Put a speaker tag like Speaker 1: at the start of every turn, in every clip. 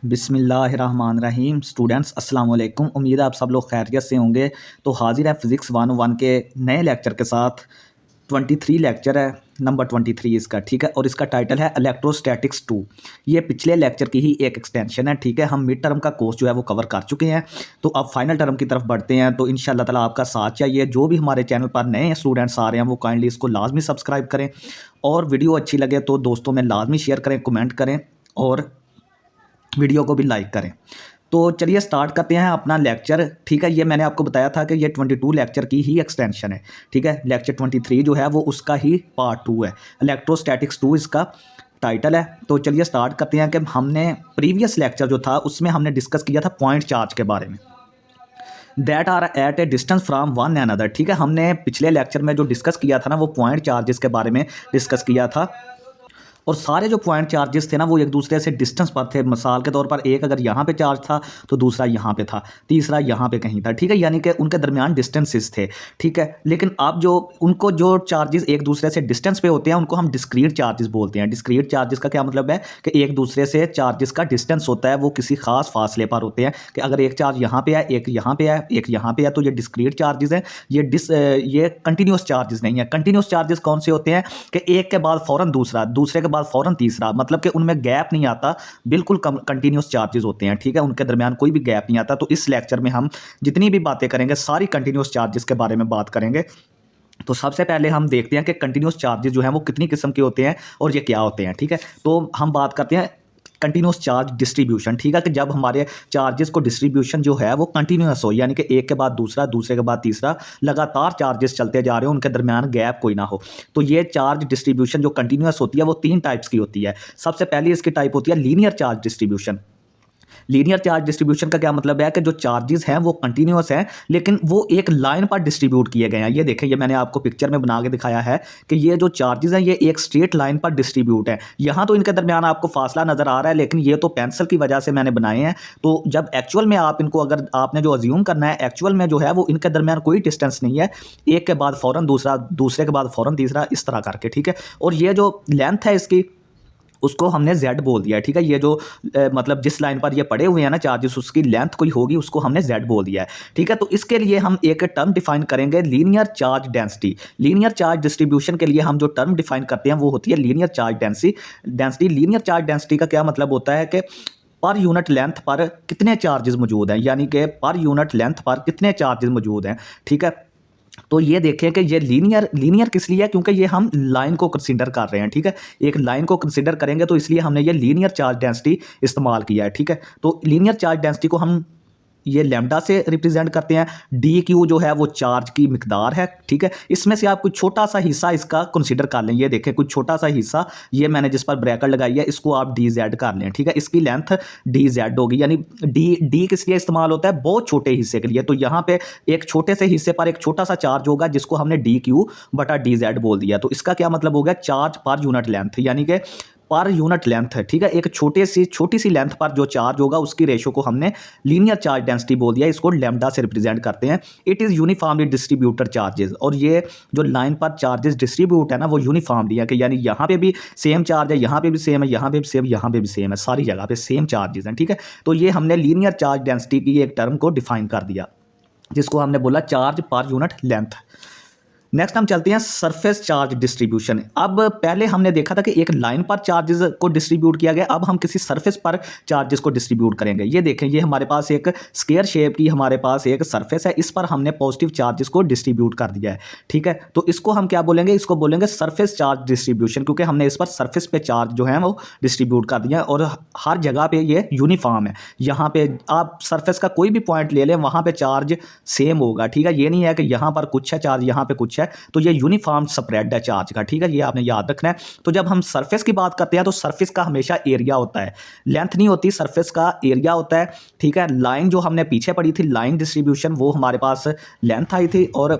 Speaker 1: बिस्मिल्लाहिर्रहमानिर्रहीम। स्टूडेंट्स अस्सलाम वालेकुम। उम्मीद है आप सब लोग खैरियत से होंगे। तो हाजिर है फिज़िक्स 101 के नए लेक्चर के साथ। 23 लेक्चर है, नंबर 23 इसका, ठीक है। और इसका टाइटल है इलेक्ट्रोस्टैटिक्स 2। ये पिछले लेक्चर की ही एक एक्सटेंशन है, ठीक है। हम मिड टर्म का कोर्स जो है वो कवर कर चुके हैं, तो अब फाइनल टर्म की तरफ बढ़ते हैं। तो इंशाल्लाह ताला आपका साथ चाहिए। जो भी हमारे चैनल पर नए स्टूडेंट्स आ रहे हैं वो काइंडली इसको लाजमी सब्सक्राइब करें, और वीडियो अच्छी लगे तो दोस्तों में लाजमी शेयर करें, कमेंट करें और वीडियो को भी लाइक करें। तो चलिए स्टार्ट करते हैं अपना लेक्चर, ठीक है। ये मैंने आपको बताया था कि ये 22 लेक्चर की ही एक्सटेंशन है, ठीक है। लेक्चर 23 जो है वो उसका ही पार्ट 2 है। इलेक्ट्रोस्टैटिक्स 2 इसका टाइटल है। तो चलिए स्टार्ट करते हैं कि हमने प्रीवियस लेक्चर जो था उसमें हमने डिस्कस किया था पॉइंट चार्ज के बारे में, that are at a distance from one another, ठीक है। हमने पिछले लेक्चर में जो डिस्कस किया था ना वो पॉइंट चार्जेस के बारे में डिस्कस किया था, और सारे जो पॉइंट चार्जेस थे ना वो एक दूसरे से डिस्टेंस पर थे। मिसाल के तौर पर एक अगर यहाँ पे चार्ज था तो दूसरा यहाँ पे था, तीसरा यहाँ पे कहीं था, ठीक है। यानी कि उनके दरमियान डिस्टेंसेस थे, ठीक है। लेकिन अब जो उनको जो चार्जेस एक दूसरे से डिस्टेंस पे होते हैं उनको हम डिस्क्रीट चार्जेस बोलते हैं। डिस्क्रीट चार्जेस का क्या मतलब है कि एक दूसरे से चार्जेस का डिस्टेंस होता है, वो किसी खास फासले पर होते हैं। कि अगर एक चार्ज यहाँ पे है, एक यहाँ पे है, एक यहाँ पे है, तो ये डिस्क्रीट चार्जेस हैं। ये कंटिन्यूस चार्जेस नहीं है। कंटिन्यूस चार्जेस कौन से होते हैं कि एक के बाद फ़ौरन दूसरा, दूसरे के बाद फ़ौरन तीसरा, मतलब कि उनमें गैप नहीं आता, बिल्कुल कंटिन्यूस चार्जेस होते हैं, ठीक है। उनके दरमियान कोई भी गैप नहीं आता। तो इस लेक्चर में हम जितनी भी बातें करेंगे सारी कंटिन्यूस चार्जेस के बारे में बात करेंगे। तो सबसे पहले हम देखते हैं कि कंटिन्यूस चार्जेस जो हैं वो कितनी किस्म के होते हैं और ये क्या होते हैं, ठीक है। तो हम बात करते हैं कंटिन्यूस चार्ज डिस्ट्रीब्यूशन, ठीक है। कि जब हमारे चार्जेस को डिस्ट्रीब्यूशन जो है वो कंटिन्यूस हो, यानी कि एक के बाद दूसरा, दूसरे के बाद तीसरा, लगातार चार्जेस चलते जा रहे हो, उनके दरमियान गैप कोई ना हो। तो ये चार्ज डिस्ट्रीब्यूशन जो कंटिन्यूस होती है वो 3 टाइप्स की होती है। सबसे पहली इसकी टाइप होती है linear charge distribution. Linear charge distribution का क्या मतलब है कि जो चार्जेस हैं वो कंटिन्यूस हैं, लेकिन वो एक लाइन पर डिस्ट्रीब्यूट किए गए हैं। ये देखें, ये मैंने आपको पिक्चर में बना के दिखाया है कि ये जो चार्जेस हैं ये एक स्ट्रेट लाइन पर डिस्ट्रीब्यूट है। यहाँ तो इनके दरमियान आपको फासला नज़र आ रहा है, लेकिन ये तो पेंसिल की वजह से मैंने बनाए हैं। तो जब एक्चुअल में आप इनको, अगर आपने जो अज्यूम करना है, एक्चुअल में जो है वो इनके दरमियान कोई डिस्टेंस नहीं है। एक के बाद फ़ौरन दूसरा, दूसरे के बाद फ़ौरन तीसरा, इस तरह करके, ठीक है। और ये जो लेंथ है इसकी, उसको हमने Z बोल दिया है, ठीक है। ये जो मतलब जिस लाइन पर ये पड़े हुए हैं ना चार्जेस, उसकी लेंथ कोई होगी, उसको हमने Z बोल दिया है, ठीक है। तो इसके लिए हम एक टर्म डिफाइन करेंगे, linear charge density. Linear charge distribution के लिए हम जो टर्म डिफाइन करते हैं वो होती है linear charge density. Linear charge density का क्या मतलब होता है कि पर यूनिट लेंथ पर कितने चार्जेस मौजूद हैं, यानी कि पर यूनिट लेंथ पर कितने चार्जेस मौजूद हैं, ठीक है। तो ये देखें कि ये लीनियर किस लिए है, क्योंकि ये हम लाइन को कंसीडर कर रहे हैं, ठीक है। एक लाइन को कंसीडर करेंगे तो इसलिए हमने ये लीनियर चार्ज डेंसिटी इस्तेमाल किया है, ठीक है। तो लीनियर चार्ज डेंसिटी को हम ये लैम्डा से रिप्रेजेंट करते हैं। डी क्यू जो है वो चार्ज की मिकदार है, ठीक है। इसमें से आप कुछ छोटा सा हिस्सा इसका कंसीडर कर लें। ये देखें, कुछ छोटा सा हिस्सा, ये मैंने जिस पर ब्रैकेट लगाई है इसको आप डी जेड कर लें, ठीक है। इसकी लेंथ डी जेड होगी, यानी डी किस लिए इस्तेमाल होता है, बहुत छोटे हिस्से के लिए। तो यहाँ पे एक छोटे से हिस्से पर एक छोटा सा चार्ज होगा जिसको हमने डी क्यू बटा डी जेड बोल दिया। तो इसका क्या मतलब हो गया, चार्ज पर यूनिट लेंथ, यानी कि पर यूनिट लेंथ है, ठीक है। एक छोटी सी लेंथ पर जो चार्ज होगा उसकी रेशो को हमने लीनियर चार्ज डेंसिटी बोल दिया। इसको लैम्डा से रिप्रेजेंट करते हैं। It is uniformly distributed charges. और ये जो लाइन पर चार्जेस डिस्ट्रीब्यूट है ना वो यूनिफॉर्मली है, कि यानी यहाँ पे भी सेम चार्ज है, यहाँ पे भी सेम है, यहाँ पे भी सेम, यहाँ पे भी सेम है, सारी जगह पे सेम चार्जेस हैं, ठीक है। तो ये हमने लीनियर चार्ज डेंसिटी की एक टर्म को डिफाइन कर दिया, जिसको हमने बोला charge per unit length. Next हम चलते हैं सरफेस चार्ज डिस्ट्रीब्यूशन। अब पहले हमने देखा था कि एक लाइन पर चार्जेस को डिस्ट्रीब्यूट किया गया, अब हम किसी सरफेस पर चार्जेस को डिस्ट्रीब्यूट करेंगे। ये देखें, ये हमारे पास एक स्क्वायर शेप की हमारे पास एक सरफेस है, इस पर हमने पॉजिटिव चार्जेस को डिस्ट्रीब्यूट कर दिया है, ठीक है। तो इसको हम क्या बोलेंगे, इसको बोलेंगे सरफेस चार्ज डिस्ट्रीब्यूशन, क्योंकि हमने इस पर सरफेस पे चार्ज जो है वो डिस्ट्रीब्यूट कर दिया है और हर जगह पे ये यूनिफॉर्म है। यहाँ पे आप सरफेस का कोई भी पॉइंट ले लें, वहाँ पे चार्ज सेम होगा, ठीक है। ये नहीं है कि यहाँ पर कुछ है चार्ज, यहाँ पे कुछ है, तो ये यूनिफॉर्म स्प्रेड है चार्ज का, ठीक है। ये आपने याद रखना है। तो जब हम सरफेस की बात करते हैं तो सरफेस का हमेशा एरिया होता है, लेंथ नहीं होती, सरफेस का एरिया होता है, ठीक है। लाइन जो हमने पीछे पढ़ी थी, लाइन डिस्ट्रीब्यूशन, वो हमारे पास लेंथ आई थी, और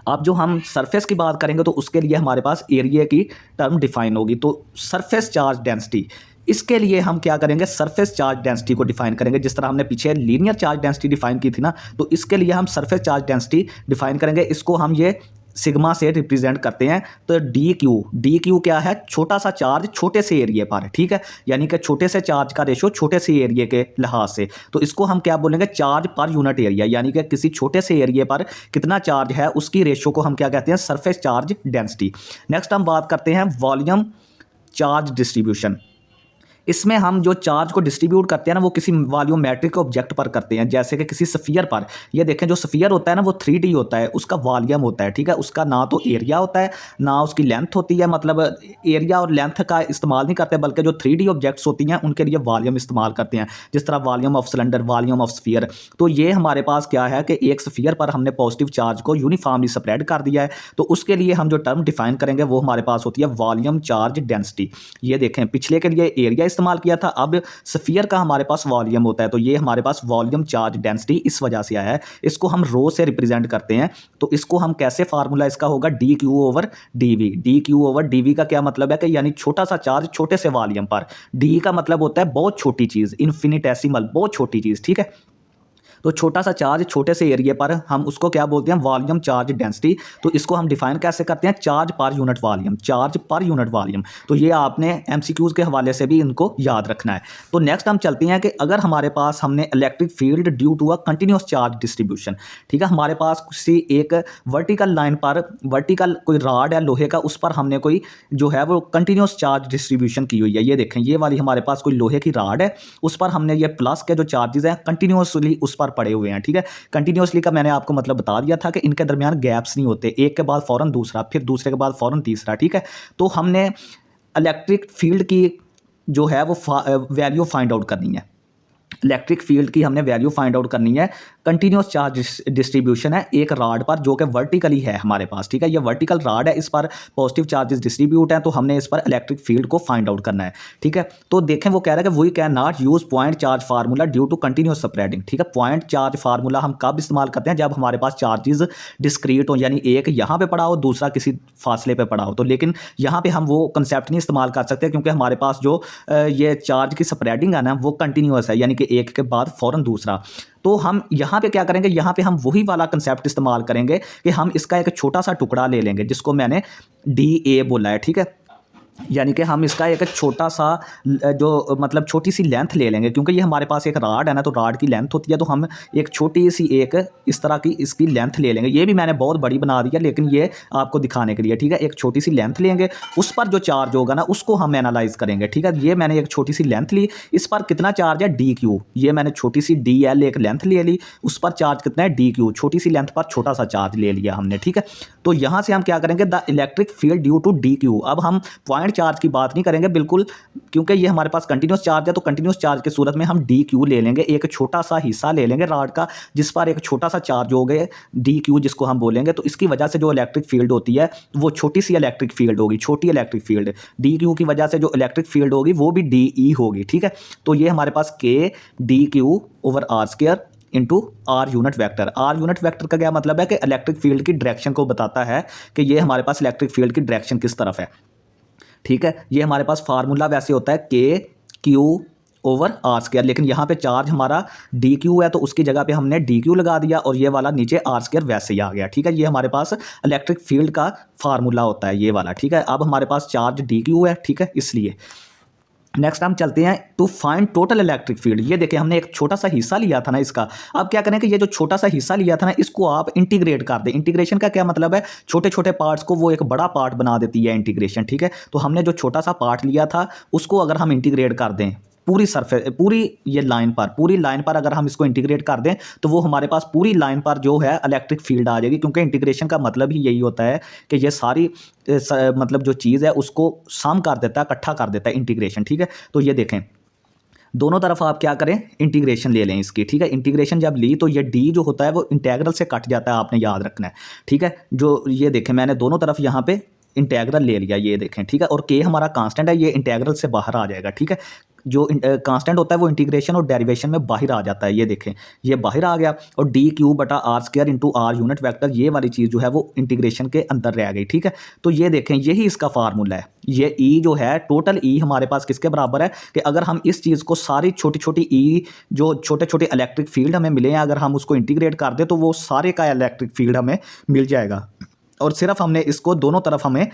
Speaker 1: अब जो हम सरफेस की बात करेंगे तो उसके लिए हमारे पास एरिया की टर्म डिफाइन होगी। तो सरफेस चार्ज डेंसिटी, इसके लिए हम क्या करेंगे, सरफेस चार्ज डेंसिटी को डिफाइन करेंगे। जिस तरह हमने पीछे लीनियर चार्ज डेंसिटी डिफाइन की थी ना, तो इसके लिए हम सरफेस चार्ज डेंसिटी डिफाइन करेंगे। इसको हम ये सिग्मा से रिप्रेजेंट करते हैं। तो डी क्यू क्या है, छोटा सा चार्ज छोटे से एरिया पर, ठीक है, यानी कि छोटे से चार्ज का रेशो छोटे से एरिया के लिहाज से। तो इसको हम क्या बोलेंगे, चार्ज पर यूनिट एरिया, यानी कि किसी छोटे से एरिया पर कितना चार्ज है उसकी रेशो को हम क्या कहते हैं, सरफेस चार्ज डेंसिटी। नेक्स्ट हम बात करते हैं वॉल्यूम चार्ज डिस्ट्रीब्यूशन। इसमें हम जो चार्ज को डिस्ट्रीब्यूट करते हैं ना वो किसी वॉल्यूमेट्रिक ऑब्जेक्ट पर करते हैं, जैसे कि किसी स्फीयर पर। ये देखें जो स्फीयर होता है ना वो 3D होता है, उसका वॉल्यूम होता है, ठीक है, उसका ना तो एरिया होता है ना उसकी लेंथ होती है, मतलब एरिया और लेंथ का इस्तेमाल नहीं करते, बल्कि जो 3D ऑब्जेक्ट्स होती हैं उनके लिए वॉल्यूम इस्तेमाल करते हैं, जिस तरह volume of cylinder, volume of sphere. तो ये हमारे पास क्या है कि एक स्फीयर पर हमने पॉजिटिव चार्ज को यूनिफॉर्मली स्प्रेड कर दिया है, तो उसके लिए हम जो टर्म डिफाइन करेंगे वो हमारे पास होती है वॉल्यूम चार्ज डेंसिटी। ये देखें पिछले के लिए एरिया इस्तेमाल किया था, अब स्फीयर का हमारे पास वॉल्यूम होता है, तो ये हमारे पास वॉल्यूम चार्ज डेंसिटी इस वजह से आया है। इसको हम रो से रिप्रेजेंट करते हैं, तो इसको हम कैसे, फार्मूला इसका होगा D Q over D V. D Q over D V का क्या मतलब है कि यानी छोटा सा चार्ज छोटे से वॉल्यूम पर, डी का मतलब होता है बहुत छोटी चीज़, इन्फिनिटेसिमल, बहुत छोटी चीज़, ठीक है। तो छोटा सा चार्ज छोटे से एरिया पर हम उसको क्या बोलते हैं, वॉल्यूम चार्ज डेंसिटी। तो इसको हम डिफाइन कैसे करते हैं, charge per unit volume, charge per unit volume. तो ये आपने एमसीक्यूज के हवाले से भी इनको याद रखना है। तो नेक्स्ट हम चलते हैं कि अगर हमारे पास हमने electric field due to a continuous charge distribution, ठीक है, हमारे पास किसी एक वर्टिकल लाइन पर, वर्टिकल कोई राड है लोहे का, उस पर हमने कोई जो है वो कंटिन्यूस चार्ज डिस्ट्रीब्यूशन की हुई है। ये देखें ये वाली हमारे पास कोई लोहे की राड है, उस पर हमने ये प्लस के जो चार्जेस हैं कंटिन्यूसली उस पर पड़े हुए हैं, ठीक है। कंटिन्यूसली का मैंने आपको मतलब बता दिया था कि इनके दरमियान गैप्स नहीं होते, एक के बाद फौरन दूसरा, फिर दूसरे के बाद फौरन तीसरा, ठीक है। तो हमने इलेक्ट्रिक फील्ड की जो है वो वैल्यू फाइंड आउट करनी है, इलेक्ट्रिक फील्ड की हमने वैल्यू फाइंड आउट करनी है। कंटिन्यूस चार्ज डिस्ट्रीब्यूशन है एक राड पर जो कि वर्टिकली है हमारे पास, ठीक है, ये वर्टिकल राड है, इस पर पॉजिटिव चार्जेस डिस्ट्रीब्यूट हैं, तो हमने इस पर इलेक्ट्रिक फील्ड को फाइंड आउट करना है, ठीक है। तो देखें वो कह रहा है कि we can not use point charge formula due to continuous spreading, ठीक है। पॉइंट चार्ज फार्मूला हम कब इस्तेमाल करते हैं, जब हमारे पास चार्जेस डिस्क्रीट हो, यानी एक यहाँ पे पड़ा हो दूसरा किसी फासले पे पड़ा हो। तो लेकिन यहाँ पे हम वो कंसेप्ट नहीं इस्तेमाल कर सकते क्योंकि हमारे पास जो ये चार्ज की स्प्रेडिंग है ना वो कंटिन्यूस है, यानी कि एक के बाद फौरन दूसरा। तो हम यहाँ पे क्या करेंगे, यहाँ पे हम वही वाला कंसेप्ट इस्तेमाल करेंगे कि हम इसका एक छोटा सा टुकड़ा ले लेंगे जिसको मैंने डी ए बोला है, ठीक है, यानी कि हम इसका एक छोटा सा जो मतलब छोटी सी लेंथ ले लेंगे, क्योंकि ये हमारे पास एक राड है ना, तो राड की लेंथ होती है, तो हम एक छोटी सी एक इस तरह की इसकी लेंथ ले लेंगे। ये भी मैंने बहुत बड़ी बना दिया लेकिन ये आपको दिखाने के लिए, ठीक है। एक छोटी सी लेंथ लेंगे, उस पर जो चार्ज होगा ना उसको हम एनालाइज करेंगे, ठीक है। ये मैंने एक छोटी सी लेंथ ली, इस पर कितना चार्ज है डी क्यू, ये मैंने छोटी सी डी एल एक लेंथ ले ली, उस पर चार्ज कितना है डी क्यू, छोटी सी लेंथ पर छोटा सा चार्ज ले लिया हमने, ठीक है। तो यहाँ से हम क्या करेंगे, the electric field due to D Q. अब हम पॉइंट चार्ज की बात नहीं करेंगे बिल्कुल, क्योंकि ये हमारे पास कंटिन्यूस चार्ज है, तो कंटिन्यूस चार्ज की सूरत में हम डी क्यू ले लेंगे, एक छोटा सा हिस्सा ले लेंगे राड का जिस पर एक छोटा सा चार्ज हो गए डी क्यू जिसको हम बोलेंगे। तो इसकी वजह से जो इलेक्ट्रिक फील्ड होती है वो छोटी सी इलेक्ट्रिक फील्ड होगी, छोटी इलेक्ट्रिक फील्ड डी क्यू की वजह से जो इलेक्ट्रिक फील्ड होगी वो भी डी ई होगी, ठीक है। तो ये हमारे पास K D Q over R square into R unit vector. R unit vector का क्या मतलब है कि इलेक्ट्रिक फील्ड की डायरेक्शन को बताता है कि ये हमारे पास इलेक्ट्रिक फील्ड की डायरेक्शन किस तरफ है, ठीक है। ये हमारे पास फार्मूला वैसे होता है के क्यू ओवर आर स्क्वायर, लेकिन यहाँ पे चार्ज हमारा डी क्यू है तो उसकी जगह पे हमने डी क्यू लगा दिया और ये वाला नीचे आर स्क्वायर वैसे ही आ गया, ठीक है। ये हमारे पास इलेक्ट्रिक फील्ड का फार्मूला होता है ये वाला, ठीक है। अब हमारे पास चार्ज डी क्यू है, ठीक है, इसलिए नेक्स्ट हम चलते हैं to find total electric field. ये देखिए हमने एक छोटा सा हिस्सा लिया था ना इसका, अब क्या करें कि ये जो छोटा सा हिस्सा लिया था ना इसको आप इंटीग्रेट कर दें। इंटीग्रेशन का क्या मतलब है, छोटे छोटे पार्ट्स को वो एक बड़ा पार्ट बना देती है इंटीग्रेशन, ठीक है। तो हमने जो छोटा सा पार्ट लिया था उसको अगर हम इंटीग्रेट कर दें पूरी सरफेस, पूरी ये लाइन पर, पूरी लाइन पर अगर हम इसको इंटीग्रेट कर दें तो वो हमारे पास पूरी लाइन पर जो है इलेक्ट्रिक फील्ड आ जाएगी, क्योंकि इंटीग्रेशन का मतलब ही यही होता है कि ये सारी मतलब जो चीज़ है उसको सम कर देता है, इकट्ठा कर देता है इंटीग्रेशन, ठीक है। तो ये देखें दोनों तरफ आप क्या करें, इंटीग्रेशन ले लें इसकी, ठीक है। इंटीग्रेशन जब ली तो ये डी जो होता है वो इंटेग्रल से कट जाता है, आपने याद रखना है, ठीक है। जो ये देखें मैंने दोनों तरफ यहाँ पे इंटेग्रल ले लिया, ये देखें, ठीक है। और के हमारा कांस्टेंट है, ये इंटेग्रल से बाहर आ जाएगा, ठीक है। जो कांस्टेंट होता है वो इंटीग्रेशन और डेरिवेशन में बाहर आ जाता है, ये देखें ये बाहर आ गया, और डी क्यू बटा R square into R unit vector ये वाली चीज़ जो है वो इंटीग्रेशन के अंदर रह गई, ठीक है। तो ये देखें यही इसका फार्मूला है, ये ई जो है टोटल ई हमारे पास किसके बराबर है कि अगर हम इस चीज़ को सारी छोटी छोटी ई जो छोटे छोटे इलेक्ट्रिक फील्ड हमें मिले हैं अगर हम उसको इंटीग्रेट कर दें तो वो सारे का इलेक्ट्रिक फील्ड हमें मिल जाएगा। और सिर्फ हमने इसको दोनों तरफ हमें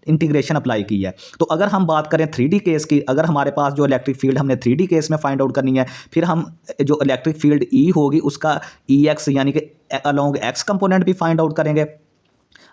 Speaker 1: इंटीग्रेशन अप्लाई की है। तो अगर हम बात करें 3D केस की, अगर हमारे पास जो इलेक्ट्रिक फील्ड हमने 3D केस में फाइंड आउट करनी है, फिर हम जो इलेक्ट्रिक फील्ड ई होगी उसका ई एक्स यानी कि अलोंग एक्स कंपोनेंट भी फाइंड आउट करेंगे,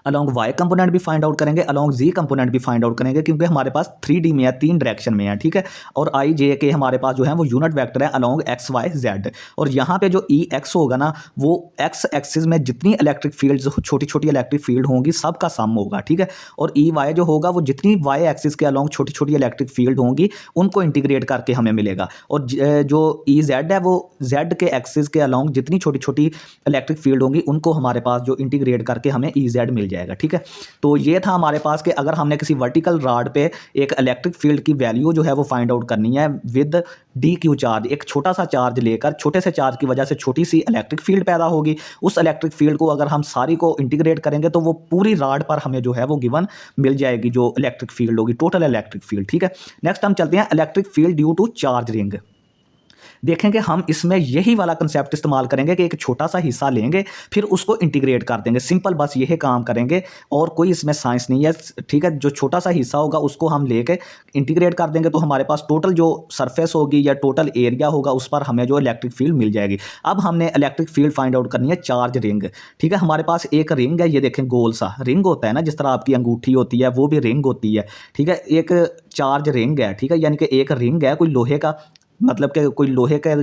Speaker 1: अलॉन्ग वाई कंपोनेंट भी फाइंड आउट करेंगे, अलॉन्ग जी कंपोनेंट भी फाइंड आउट करेंगे, क्योंकि हमारे पास 3D में है, 3 डायरेक्शन में है, ठीक है। और आई जे के हमारे पास जो है वो यूनिट वेक्टर है अलॉन्ग एक्स वाई जेड। और यहाँ पे जो ई एक्स होगा ना, वो एक्स एक्सिस में जितनी इलेक्ट्रिक फील्ड, छोटी छोटी इलेक्ट्रिक फील्ड होंगी सबका सम होगा, ठीक है। और ई वाई जो होगा वो जितनी वाई एक्सिस के अलॉन्ग छोटी छोटी इलेक्ट्रिक फील्ड होंगी उनको इंटीग्रेट करके हमें मिलेगा। और जो ई जेड है वो जेड के एक्सिस के अलॉन्ग जितनी छोटी छोटी इलेक्ट्रिक फील्ड होंगी उनको हमारे पास जो इंटीग्रेट करके हमें ई जेड मिल जाएगा, ठीक है। तो ये था हमारे पास कि अगर हमने किसी वर्टिकल रॉड पे एक इलेक्ट्रिक फील्ड की वैल्यू जो है वो फाइंड आउट करनी है विद डी क्यू चार्ज, एक छोटा सा चार्ज लेकर, छोटे से चार्ज की वजह से छोटी सी इलेक्ट्रिक फील्ड पैदा होगी। उस इलेक्ट्रिक फील्ड को अगर हम सारी को इंटीग्रेट करेंगे तो वो पूरी रॉड पर हमें जो है वो गिवन मिल जाएगी, जो इलेक्ट्रिक फील्ड होगी, टोटल इलेक्ट्रिक फील्ड, ठीक है। नेक्स्ट हम चलते हैं electric field due to charge ring. देखेंगे हम इसमें यही वाला कंसेप्ट इस्तेमाल करेंगे कि एक छोटा सा हिस्सा लेंगे फिर उसको इंटीग्रेट कर देंगे, सिंपल बस यही काम करेंगे और कोई इसमें साइंस नहीं है, ठीक है। जो छोटा सा हिस्सा होगा उसको हम लेके इंटीग्रेट कर देंगे तो हमारे पास टोटल जो सरफेस होगी या टोटल एरिया होगा उस पर हमें जो इलेक्ट्रिक फील्ड मिल जाएगी। अब हमने इलेक्ट्रिक फील्ड फाइंड आउट करनी है चार्ज रिंग, ठीक है। हमारे पास एक रिंग है, ये देखें गोल सा रिंग होता है ना, जिस तरह आपकी अंगूठी होती है वो भी रिंग होती है, ठीक है। एक चार्ज रिंग है, ठीक है, यानी कि एक रिंग है कोई लोहे का, मतलब कि कोई लोहे का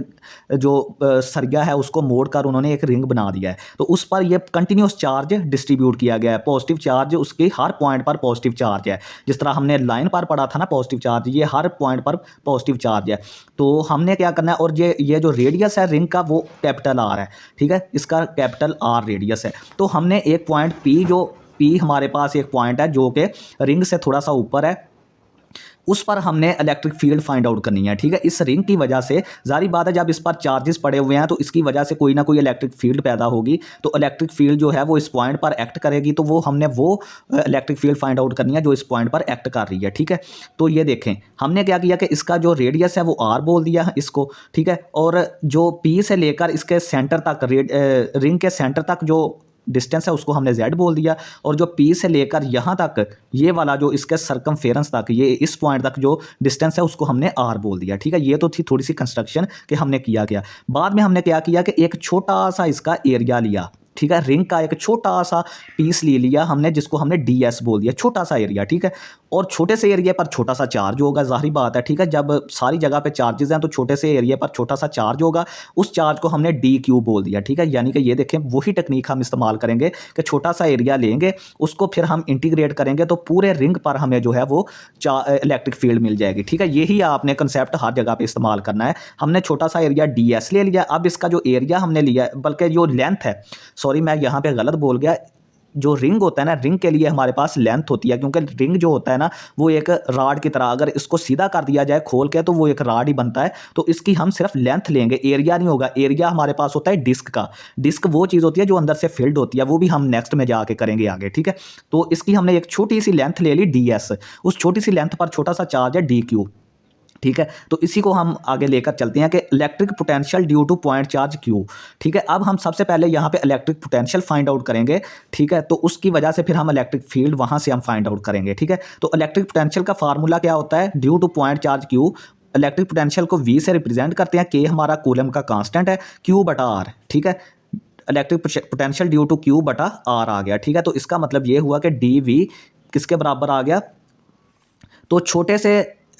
Speaker 1: जो सरिया है उसको मोड़कर उन्होंने एक रिंग बना दिया है। तो उस पर ये कंटिन्यूस चार्ज डिस्ट्रीब्यूट किया गया है, पॉजिटिव चार्ज उसके हर पॉइंट पर पॉजिटिव चार्ज है। जिस तरह हमने लाइन पर पढ़ा था ना पॉजिटिव चार्ज, ये हर पॉइंट पर पॉजिटिव चार्ज है। तो हमने क्या करना है, और ये जो रेडियस है रिंग का वो कैपिटल आर है, ठीक है, इसका कैपिटल आर रेडियस है। तो हमने एक पॉइंट पी, जो पी हमारे पास एक पॉइंट है जो कि रिंग से थोड़ा सा ऊपर है, उस पर हमने इलेक्ट्रिक फील्ड फाइंड आउट करनी है, ठीक है। इस रिंग की वजह से जारी बात है जब इस पर चार्जेस पड़े हुए हैं तो इसकी वजह से कोई ना कोई इलेक्ट्रिक फील्ड पैदा होगी। तो इलेक्ट्रिक फील्ड जो है वो इस पॉइंट पर एक्ट करेगी, तो वो हमने वो इलेक्ट्रिक फील्ड फाइंड आउट करनी है जो इस पॉइंट पर एक्ट कर रही है, ठीक है। तो ये देखें हमने क्या किया कि इसका जो रेडियस है वो आर बोल दिया है इसको, ठीक है। और जो पी से लेकर इसके सेंटर तक, रिंग के सेंटर तक जो डिस्टेंस है उसको हमने z बोल दिया, और जो p से लेकर यहाँ तक ये वाला जो इसके सरकमफेरेंस तक, ये इस पॉइंट तक जो डिस्टेंस है उसको हमने r बोल दिया, ठीक है। ये तो थी थोड़ी सी कंस्ट्रक्शन कि हमने किया क्या। बाद में हमने क्या किया कि एक छोटा सा इसका एरिया लिया, ठीक है, रिंग का एक छोटा सा पीस ले लिया हमने जिसको हमने ds बोल दिया, छोटा सा एरिया, ठीक है। और छोटे से एरिया पर छोटा सा चार्ज होगा, जाहिर बात है, ठीक है। जब सारी जगह पे चार्जेस हैं तो छोटे से एरिया पर छोटा सा चार्ज होगा, उस चार्ज को हमने dq बोल दिया, ठीक है। यानी कि ये देखें वही टेक्निक हम इस्तेमाल करेंगे कि छोटा सा एरिया लेंगे उसको फिर हम इंटीग्रेट करेंगे तो पूरे रिंग पर हमें जो है वो इलेक्ट्रिक फील्ड मिल जाएगी, ठीक है। यही आपने कंसेप्ट हर जगह पर इस्तेमाल करना है। हमने छोटा सा एरिया ds ले लिया, अब इसका जो एरिया हमने लिया, बल्कि जो लेंथ है, सॉरी मैं यहाँ पे गलत बोल गया, जो रिंग होता है ना, रिंग के लिए हमारे पास लेंथ होती है, क्योंकि रिंग जो होता है ना वो एक राड की तरह, अगर इसको सीधा कर दिया जाए खोल के तो वो एक राड ही बनता है। तो इसकी हम सिर्फ लेंथ लेंगे, एरिया नहीं होगा। एरिया हमारे पास होता है डिस्क का, डिस्क वो चीज़ होती है जो अंदर से फिल्ड होती है, वो भी हम नेक्स्ट में जाके करेंगे आगे, ठीक है। तो इसकी हमने एक छोटी सी लेंथ ले ली ds, उस छोटी सी लेंथ पर छोटा सा चार्ज है dq, ठीक है। तो इसी को हम आगे लेकर चलते हैं कि electric potential due two point charge Q, ठीक है। अब हम सबसे पहले यहाँ पे इलेक्ट्रिक पोटेंशियल फाइंड आउट करेंगे, ठीक है। तो उसकी वजह से फिर हम इलेक्ट्रिक फील्ड वहाँ से हम फाइंड आउट करेंगे, ठीक है। तो इलेक्ट्रिक पोटेंशियल का फार्मूला क्या होता है, due two point charge Q. Electric potential को v से रिप्रेजेंट करते हैं, k हमारा कूलम का कांस्टेंट है, q बटा r, ठीक है। Electric potential due to q बटा r आ गया, ठीक है। तो इसका मतलब ये हुआ कि dv किसके बराबर आ गया, तो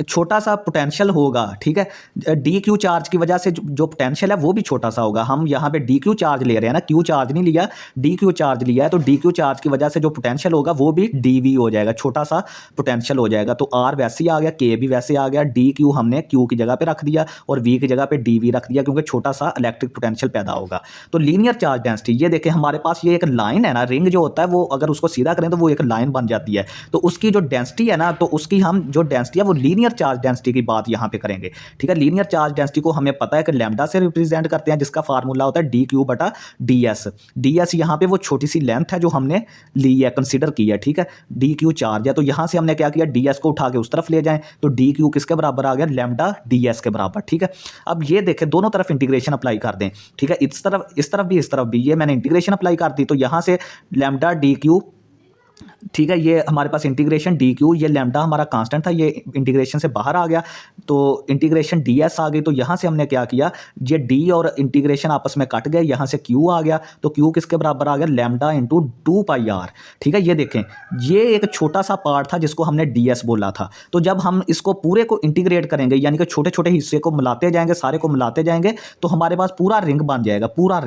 Speaker 1: छोटा सा पोटेंशियल होगा, ठीक है। डी क्यू चार्ज की वजह से जो पोटेंशियल है वो भी छोटा सा होगा। हम यहाँ पे डी क्यू चार्ज ले रहे हैं ना, क्यू चार्ज नहीं लिया, डी क्यू चार्ज लिया है। तो डी क्यू चार्ज की वजह से जो पोटेंशियल होगा वो भी डी वी हो जाएगा, छोटा सा पोटेंशियल हो जाएगा। तो आर वैसे ही आ गया, के भी वैसे आ गया, डी क्यू हमने क्यू की जगह पे रख दिया और वी की जगह पे डी वी रख दिया, क्योंकि छोटा सा इलेक्ट्रिक पोटेंशियल पैदा होगा। तो लीनियर चार्ज डेंसिटी, ये देखें हमारे पास ये एक लाइन है ना, रिंग जो होता है वो अगर उसको सीधा करें तो वो एक लाइन बन जाती है। तो उसकी जो डेंसिटी है ना, तो उसकी हम जो डेंसिटी है वो लीनियर चार्ज डेंसिटी की बात यहाँ पे करेंगे, ठीक है। लीनियर चार्ज डेंसिटी को हमें पता है कि लैम्डा से रिप्रेजेंट करते हैं, जिसका फार्मूला होता है डी क्यू बटा ds। ds यहाँ पे वो छोटी सी लेंथ है जो हमने ली है, कंसीडर की है, ठीक है। डी क्यू चार्ज है, तो यहाँ से हमने क्या किया, ds को उठा के उस तरफ ले जाएं तो डी क्यू किसके बराबर आ गया, लैम्डा ds के बराबर, ठीक है। अब ये देखें दोनों तरफ इंटीग्रेशन अप्लाई कर दें, ठीक है। इस तरफ भी, इस तरफ भी, ये मैंने इंटीग्रेशन अप्लाई कर दी, तो यहाँ से लैम्डा डी क्यू ठीक है, ये हमारे पास इंटीग्रेशन डी क्यू, ये लैम्डा हमारा कांस्टेंट था, ये इंटीग्रेशन से बाहर आ गया, तो इंटीग्रेशन डी एस आ गई। तो यहाँ से हमने क्या किया, ये डी और इंटीग्रेशन आपस में कट गए, यहाँ से क्यू आ गया, तो क्यू किसके बराबर आ गया, लैम्डा इंटू 2πr। ठीक है, ये देखें, ये एक छोटा सा पार्ट था जिसको हमने डी एस बोला था। तो जब हम इसको पूरे को इंटीग्रेट करेंगे, यानी कि छोटे छोटे हिस्से को मिलाते जाएंगे, सारे को मिलाते जाएंगे, तो हमारे पास पूरा रिंग बन जाएगा, पूरा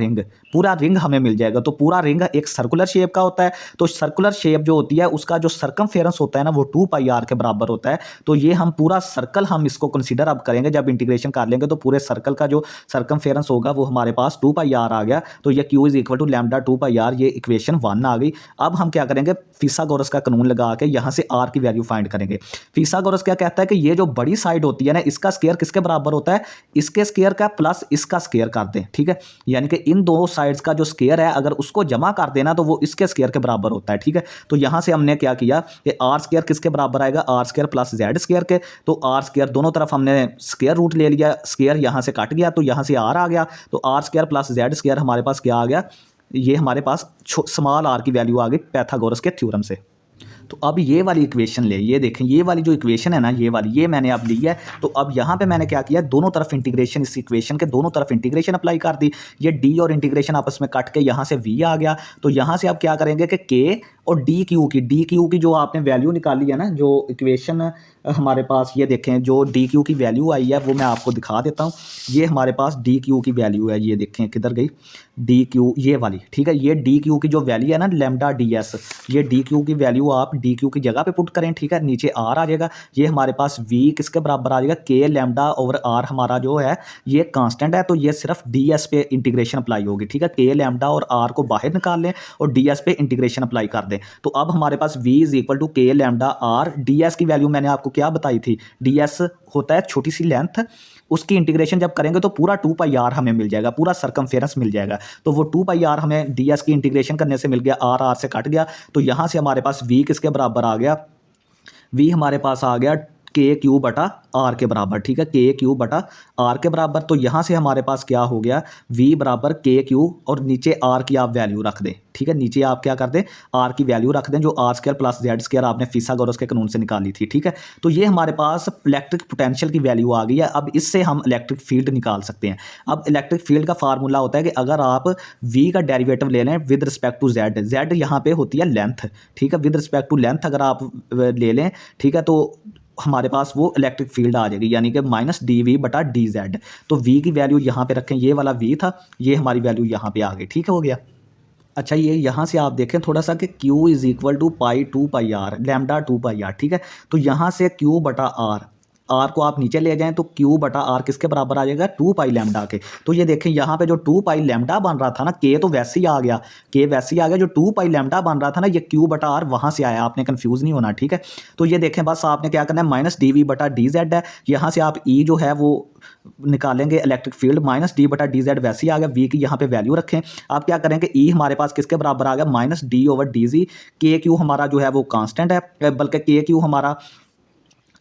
Speaker 1: रिंग हमें मिल जाएगा। तो पूरा रिंग एक सर्कुलर शेप का होता है, तो सर्कुलर शेप जो होती है उसका जो सर्कमफेरेंस होता है ना, वो 2πr के बराबर होता है। तो ये हम पूरा सर्कल हम इसको कंसीडर अब करेंगे, जब इंटीग्रेशन कर लेंगे तो पूरे सर्कल का जो सर्कमफेरेंस होगा वो हमारे पास 2πr आ गया। तो ये q is equal to lambda 2πr, ये इक्वेशन 1 आ गई। अब हम क्या करेंगे, फिसागोरस का कानून लगा के यहाँ से r की वैल्यू फाइंड करेंगे। फिसागोरस क्या कहता है कि ये जो बड़ी साइड होती है ना, इसका स्क्वायर किसके बराबर होता है, इसके स्क्वायर का प्लस इसका स्क्वायर कर दें। ठीक है, यानी कि इन दो साइड्स का जो स्क्वायर है अगर उसको जमा कर देना तो वो इसके स्क्वायर के बराबर होता है। ठीक है, तो यहाँ से हमने क्या किया कि आर स्क्वायर किसके बराबर आएगा, R square plus Z square के। तो आर स्क्वायर दोनों तरफ हमने स्क्वायर रूट ले लिया, स्क्वायर यहाँ से कट गया तो यहाँ से आर आ गया, तो R square plus Z square हमारे पास क्या आ गया, ये हमारे पास स्मॉल आर की वैल्यू आ गई पाइथागोरस के थ्योरम से। तो अब ये वाली इक्वेशन ले, ये देखें, ये वाली जो इक्वेशन है ना, ये वाली, ये मैंने अब ली है। तो अब यहाँ पे मैंने क्या किया, दोनों तरफ इंटीग्रेशन, इस इक्वेशन के दोनों तरफ इंटीग्रेशन अप्लाई कर दी। ये डी और इंटीग्रेशन आपस में कट के यहाँ से वी आ गया। तो यहाँ से अब क्या करेंगे कि के और डी क्यू की जो आपने वैल्यू निकाली है ना, जो इक्वेशन हमारे पास, ये देखें, जो डी क्यू की वैल्यू आई है वो मैं आपको दिखा देता हूँ। ये हमारे पास डी क्यू की वैल्यू है, ये देखें किधर गई डी क्यू, ये वाली। ठीक है, ये डी क्यू की जो वैल्यू है ना, लैम्डा डी एस, ये डी क्यू की वैल्यू आप डी क्यू की जगह पे पुट करें। ठीक है, नीचे आर आ जाएगा, ये हमारे पास वी किसके बराबर आ जाएगा, के लैम्डा ओवर आर हमारा जो है ये कांस्टेंट है, तो ये सिर्फ डी एस पे इंटीग्रेशन अप्लाई होगी। ठीक है, के लैम्डा और आर को बाहर निकाल लें और डी एस पे इंटीग्रेशन अप्लाई कर दें। तो अब हमारे पास v इज इक्वल टू के लैम्डा आर, डी एस की वैल्यू मैंने आपको क्या बताई थी, डी एस होता है छोटी सी लेंथ, उसकी इंटीग्रेशन जब करेंगे तो पूरा 2πr हमें मिल जाएगा, पूरा सर्कमफेरेंस मिल जाएगा। तो वो 2πr हमें ds की इंटीग्रेशन करने से मिल गया, r से कट गया, तो यहाँ से हमारे पास v किसके बराबर आ गया, v हमारे पास आ गया के क्यू बटा आर के बराबर। ठीक है, के क्यू बटा आर के बराबर। तो यहाँ से हमारे पास क्या हो गया, v बराबर के क्यू और नीचे आर की आप वैल्यू रख दें। ठीक है, नीचे आप क्या कर दें, आर की वैल्यू रख दें, जो R square plus Z square आपने फिसागोरस के कानून से निकाली थी। ठीक है, तो ये हमारे पास इलेक्ट्रिक पोटेंशियल की वैल्यू आ गई है। अब इससे हम इलेक्ट्रिक फील्ड निकाल सकते हैं। अब इलेक्ट्रिक फील्ड का फार्मूला होता है कि अगर आप v का डेरिवेटिव ले लें with respect to z, z यहाँ पे होती है लेंथ। ठीक है, विद रिस्पेक्ट टू लेंथ अगर आप ले लें, ठीक है, तो हमारे पास वो इलेक्ट्रिक फील्ड आ जाएगी, यानी कि माइनस डी वी बटा डी जेड। तो v की वैल्यू यहाँ पे रखें, ये वाला v था, ये हमारी वैल्यू यहाँ पे आ गई। ठीक हो गया। अच्छा, ये यहाँ से आप देखें थोड़ा सा कि q is equal to pi 2πr, lambda 2πr। ठीक है, तो यहाँ से q बटा r को आप नीचे ले जाएं तो q बटा r किसके बराबर आ जाएगा, 2π लैम्डा के। तो ये देखें यहाँ पे जो 2π लैम्डा बन रहा था ना, k तो वैसे ही आ गया, k वैसे ही आ गया, जो 2π लैम्डा बन रहा था ना, ये q बटा r वहाँ से आया, आपने कंफ्यूज नहीं होना। ठीक है, तो ये देखें, बस आपने क्या करना है, माइनस डी वी बटा डी जेड है, यहाँ से आप e जो है वो निकालेंगे इलेक्ट्रिक फील्ड, माइनस डी बटा डी जेड वैसे ही आ गया, v की यहाँ पे वैल्यू रखें। आप क्या करेंगे, e हमारे पास किसके बराबर आ गया, minus D over D G, के क्यू हमारा जो है वो कांस्टेंट है, बल्कि के क्यू हमारा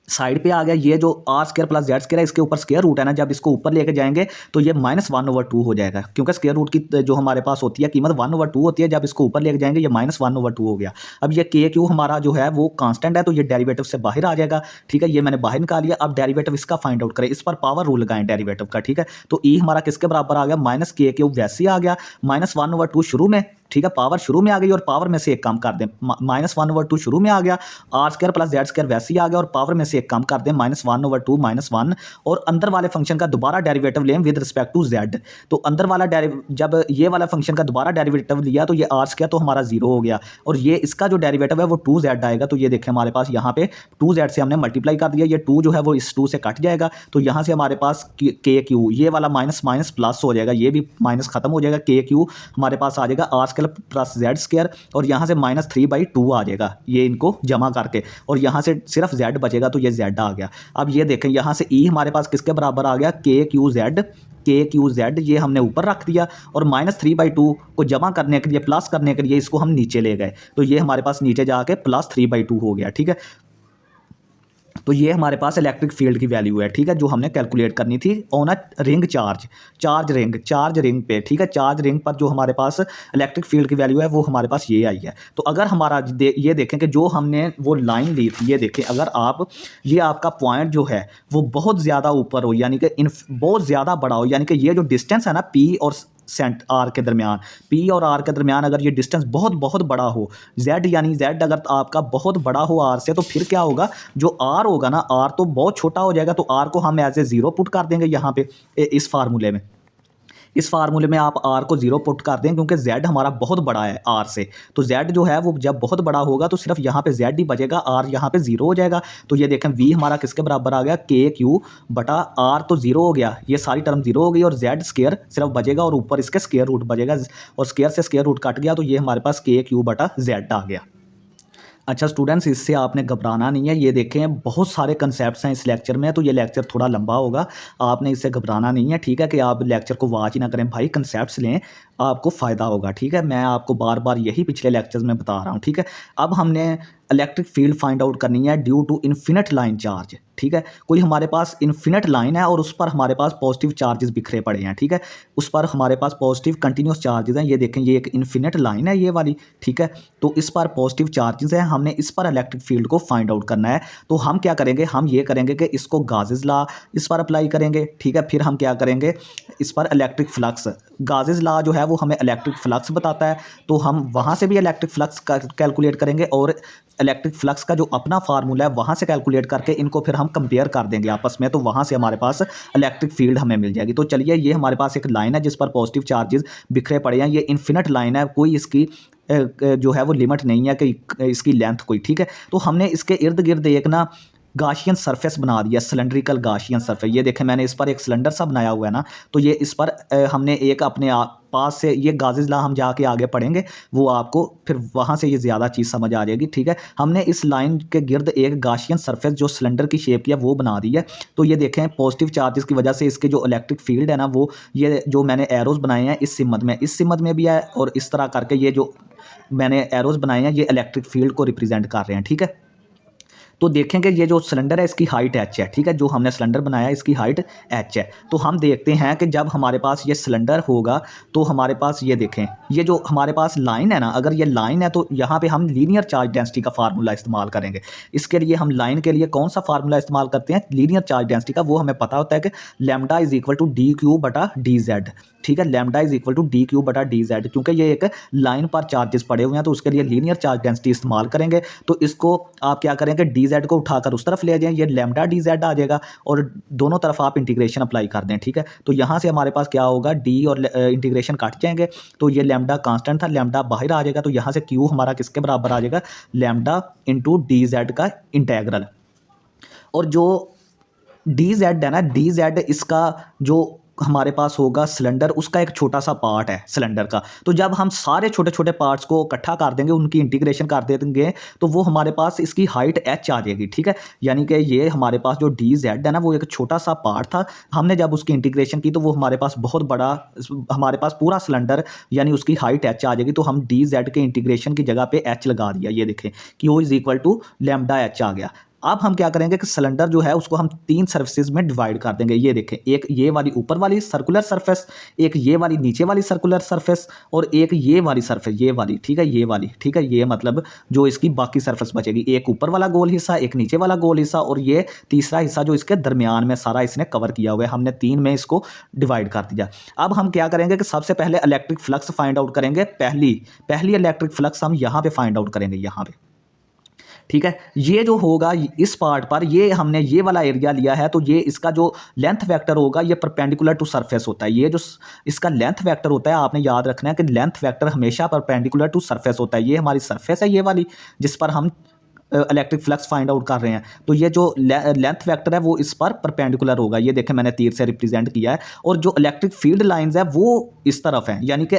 Speaker 1: साइड पे आ गया, ये जो R square plus Z square है इसके ऊपर स्क्वायर रूट है ना, जब इसको ऊपर लेके जाएंगे तो ये -1/2 हो जाएगा, क्योंकि स्क्वायर रूट की जो हमारे पास होती है कीमत 1/2 होती है, जब इसको ऊपर लेके जाएंगे ये -1/2 हो गया। अब ये के क्यू हमारा जो है वो कांस्टेंट है, तो ये डेरिवेटिव से बाहर आ जाएगा। ठीक है, ये मैंने बाहर निकाल लिया। अब डेरिवेटिव इसका फाइंड आउट करें, इस पर पावर रूल लगाएं डेरिवेटिव का। ठीक है, तो ई हमारा किसके बराबर आ गया, माइनस के क्यू वैसे ही आ गया, -1/2 शुरू में। ठीक है, पावर शुरू में आ गई और पावर में से एक कम कर दें, -1/2 शुरू में आ गया, R square plus Z square वैसे ही आ गया और पावर में से एक कम कर दें, -1/2 -1, और अंदर वाले फंक्शन का दोबारा डेरिवेटिव लें विद रिस्पेक्ट टू जेड। तो अंदर वाला जब ये वाला फंक्शन का दोबारा डेरिवेटिव लिया तो ये आर स्क्वायर तो हमारा 0 हो गया, और ये इसका जो डेरिवेटिव है वो 2z आएगा। तो ये देखें हमारे पास यहाँ पे 2z से हमने मल्टीप्लाई कर दिया, ये 2 जो है वो इस 2 से कट जाएगा, तो यहाँ से हमारे पास के क्यू, ये वाला माइनस माइनस प्लस हो जाएगा, ये भी माइनस खत्म हो जाएगा, के क्यू हमारे पास आ जाएगा R square plus Z square, और यहाँ से -3/2 आ जाएगा, ये इनको जमा करके, और यहाँ से सिर्फ z बचेगा, तो ये z आ गया। अब ये देखें यहाँ से e हमारे पास किसके बराबर आ गया, के क्यू जेड, ये हमने ऊपर रख दिया, और -3/2 को जमा करने के लिए, प्लस करने के लिए इसको हम नीचे ले गए, तो ये हमारे पास नीचे जाके +3/2 हो गया। ठीक है, तो ये हमारे पास इलेक्ट्रिक फील्ड की वैल्यू है, ठीक है, जो हमने कैलकुलेट करनी थी on a ring charge ring पे, ठीक है। चार्ज रिंग पर जो हमारे पास इलेक्ट्रिक फील्ड की वैल्यू है वो हमारे पास ये आई है। तो अगर हमारा ये देखें कि जो हमने वो लाइन ली थी, ये देखें, अगर आप ये आपका पॉइंट जो है वो बहुत ज़्यादा ऊपर हो, यानी कि बहुत ज़्यादा बड़ा हो, यानी कि ये जो डिस्टेंस है ना पी और आर के दरमियान, पी और आर के दरमियान अगर ये डिस्टेंस बहुत बहुत बड़ा हो, जेड यानी जेड अगर आपका बहुत बड़ा हो आर से, तो फिर क्या होगा, जो आर होगा ना, आर तो बहुत छोटा हो जाएगा, तो आर को हम एज ए ज़ीरो पुट कर देंगे यहाँ पे इस फार्मूले में। इस फार्मूले में आप आर को ज़ीरो पुट कर दें, क्योंकि जेड हमारा बहुत बड़ा है आर से, तो जेड जो है वो जब बहुत बड़ा होगा तो सिर्फ यहाँ पे जेड ही बचेगा, आर यहाँ पे ज़ीरो हो जाएगा। तो ये देखें वी हमारा किसके बराबर आ गया, के क्यू बटा आर, तो ज़ीरो हो गया, ये सारी टर्म ज़ीरो हो गई, और जेड स्केयर सिर्फ बचेगा और ऊपर इसके स्केयर रूट बचेगा, और स्केयर से स्केयर रूट कट गया, तो ये हमारे पास के क्यू बटा जेड आ गया। अच्छा स्टूडेंट्स, इससे आपने घबराना नहीं है। ये देखें बहुत सारे कंसेप्ट्स हैं इस लेक्चर में, तो ये लेक्चर थोड़ा लंबा होगा, आपने इससे घबराना नहीं है, ठीक है, कि आप लेक्चर को वॉच ही ना करें भाई, कंसेप्ट्स लें, आपको फ़ायदा होगा, ठीक है। मैं आपको बार बार यही पिछले लेक्चर्स में बता रहा हूँ, ठीक है। अब हमने इलेक्ट्रिक फील्ड फाइंड आउट करनी है due to infinite line charge, ठीक है। कोई हमारे पास इन्फिनिट लाइन है और उस पर हमारे पास पॉजिटिव चार्जेस बिखरे पड़े हैं, ठीक है, उस पर हमारे पास पॉजिटिव कंटिन्यूस चार्जेस हैं। ये देखें, ये एक इन्फिनिट लाइन है ये वाली, ठीक है, तो इस पर पॉजिटिव चार्जेस हैं, हमने इस पर इलेक्ट्रिक फील्ड को फाइंड आउट करना है। तो हम क्या करेंगे, हम ये करेंगे कि इसको गाजेस लॉ इस पर अप्लाई करेंगे, ठीक है। फिर हम क्या करेंगे, इस पर इलेक्ट्रिक फ्लक्स, गाजेस लॉ जो है वो हमें इलेक्ट्रिक फ्लक्स बताता है, तो हम वहाँ से भी इलेक्ट्रिक फ्लक्स कैलकुलेट करेंगे, और इलेक्ट्रिक फ्लक्स का जो अपना फार्मूला है वहाँ से कैलकुलेट करके इनको फिर हम कंपेयर कर देंगे आपस में, तो वहाँ से हमारे पास इलेक्ट्रिक फील्ड हमें मिल जाएगी। तो चलिए, ये हमारे पास एक लाइन है जिस पर पॉजिटिव चार्जेस बिखरे पड़े हैं, ये इन्फिनिट लाइन है, कोई इसकी जो है वो लिमिट नहीं है कि इसकी लेंथ कोई, ठीक है। तो हमने इसके इर्द गिर्द एक ना गाशियन सरफेस बना दिया, सिलेंड्रिकल गाशियन सरफेस। ये देखें, मैंने इस पर एक सिलेंडर सा बनाया हुआ है ना, तो ये इस पर हमने एक अपने पास से, ये गाजेस लॉ हम जाके आगे पढ़ेंगे, वो आपको फिर वहाँ से ये ज़्यादा चीज़ समझ आ जाएगी, ठीक है। हमने इस लाइन के गिर्द एक गाशियन सरफेस जो सिलेंडर की शेप की है वो बना दी है। तो ये देखें, पॉजिटिव चार्जेस की वजह से इसके जो इलेक्ट्रिक फील्ड है ना, वो ये जो मैंने एरोज़ बनाए हैं इस सिमत में भी है, और इस तरह करके ये जो मैंने एरोज़ बनाए हैं ये इलेक्ट्रिक फील्ड को रिप्रेजेंट कर रहे हैं, ठीक है। तो देखेंगे ये जो सिलेंडर है इसकी हाइट एच है, ठीक है, जो हमने सिलेंडर बनाया है इसकी हाइट एच है। तो हम देखते हैं कि जब हमारे पास ये सिलेंडर होगा तो हमारे पास ये देखें, ये जो हमारे पास लाइन है ना, अगर ये लाइन है तो यहाँ पे हम लीनियर चार्ज डेंसिटी का फार्मूला इस्तेमाल करेंगे। इसके लिए हम लाइन के लिए कौन सा फार्मूला इस्तेमाल करते हैं, लीनियर चार्ज डेंसिटी का। वो हमें पता होता है कि lambda is equal to D Q बटा डी जेड, ठीक है, lambda is equal to D Q बटा डी जेड, क्योंकि ये एक लाइन पर चार्जेस पड़े हुए हैं, तो उसके लिए लीनियर चार्ज डेंसिटी इस्तेमाल करेंगे। तो इसको आप क्या करेंगे, डी जेड को उठाकर उस तरफ ले जाएं, ये लैम्डा डी जेड आ जाएगा, और दोनों तरफ आप इंटीग्रेशन अप्लाई कर दें, ठीक है। तो यहाँ से हमारे पास क्या होगा, डी और इंटीग्रेशन कट जाएंगे, तो ये लैम्डा कांस्टेंट था, लैम्डा बाहर आ जाएगा, तो यहाँ से क्यू हमारा किसके बराबर आ जाएगा, लैम्डा इंटू डी जेड का इंटेग्रल। और जो डी जेड है ना, डी जेड इसका जो हमारे पास होगा सिलेंडर, उसका एक छोटा सा पार्ट है सिलेंडर का। तो जब हम सारे छोटे छोटे पार्ट्स को इकट्ठा कर देंगे, उनकी इंटीग्रेशन कर देंगे, तो वो हमारे पास इसकी हाइट एच आ जाएगी, ठीक है। यानी कि ये हमारे पास जो डी जेड है ना, वो एक छोटा सा पार्ट था, हमने जब उसकी इंटीग्रेशन की तो वो हमारे पास बहुत बड़ा, हमारे पास पूरा सिलेंडर यानी उसकी हाइट एच आ जाएगी। तो हम डी जेड के इंटीग्रेशन की जगह पे एच लगा दिया, ये देखें कि O is equal to lambda H आ गया। अब हम क्या करेंगे कि सिलेंडर जो है उसको हम तीन सर्फेसेज में डिवाइड कर देंगे। ये देखें, एक ये वाली ऊपर वाली सर्कुलर सरफेस, एक ये वाली नीचे वाली सर्कुलर सरफेस, और एक ये वाली सरफेस, ये वाली, ठीक है, ये वाली, ठीक है। ये मतलब जो इसकी बाकी सरफेस बचेगी, एक ऊपर वाला गोल हिस्सा, एक नीचे वाला गोल हिस्सा, और ये तीसरा हिस्सा जो इसके दरमियान में सारा इसने कवर किया हुआ है। हमने तीन में इसको डिवाइड कर दिया। अब हम क्या करेंगे कि सबसे पहले इलेक्ट्रिक फ्लक्स फाइंड आउट करेंगे। पहली इलेक्ट्रिक फ्लक्स हम यहाँ पे फाइंड आउट करेंगे, यहाँ पे, ठीक है। ये जो होगा इस पार्ट पर, ये हमने ये वाला एरिया लिया है, तो ये इसका जो लेंथ वेक्टर होगा ये परपेंडिकुलर टू सरफेस होता है। ये जो इसका लेंथ वेक्टर होता है, आपने याद रखना है कि लेंथ वेक्टर हमेशा परपेंडिकुलर टू सरफेस होता है। ये हमारी सरफेस है, ये वाली, जिस पर हम इलेक्ट्रिक फ्लक्स फाइंड आउट कर रहे हैं। तो ये जो लेंथ वेक्टर है वो इस पर परपेंडिकुलर होगा, ये देखें मैंने तीर से रिप्रेजेंट किया है। और जो इलेक्ट्रिक फील्ड लाइंस है वो इस तरफ है, यानी कि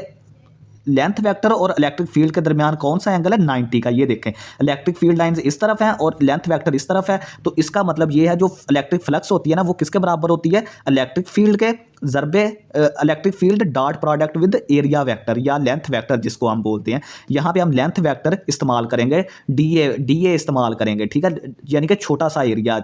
Speaker 1: लेंथ वेक्टर और इलेक्ट्रिक फील्ड के दरमियान कौन सा एंगल है 90 का। ये देखें इलेक्ट्रिक फील्ड लाइंस इस तरफ हैं और लेंथ वेक्टर इस तरफ है, तो इसका मतलब ये है जो इलेक्ट्रिक फ्लक्स होती है ना वो किसके बराबर होती है, इलेक्ट्रिक फील्ड के ज़रबे electric field dot product with area vector या लेंथ वेक्टर जिसको हम बोलते हैं। यहाँ पे हम लेंथ वेक्टर इस्तेमाल करेंगे, डी ए इस्तेमाल करेंगे, ठीक है, यानी कि छोटा सा एरिया,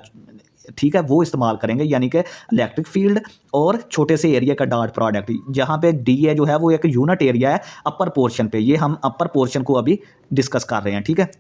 Speaker 1: ठीक है, वो इस्तेमाल करेंगे, यानी कि इलेक्ट्रिक फील्ड और छोटे से एरिया का डॉट प्रोडक्ट। जहाँ पे डी ए जो है वो एक यूनिट एरिया है अपर पोर्शन पे, ये हम अपर पोर्शन को अभी डिस्कस कर रहे हैं, ठीक है।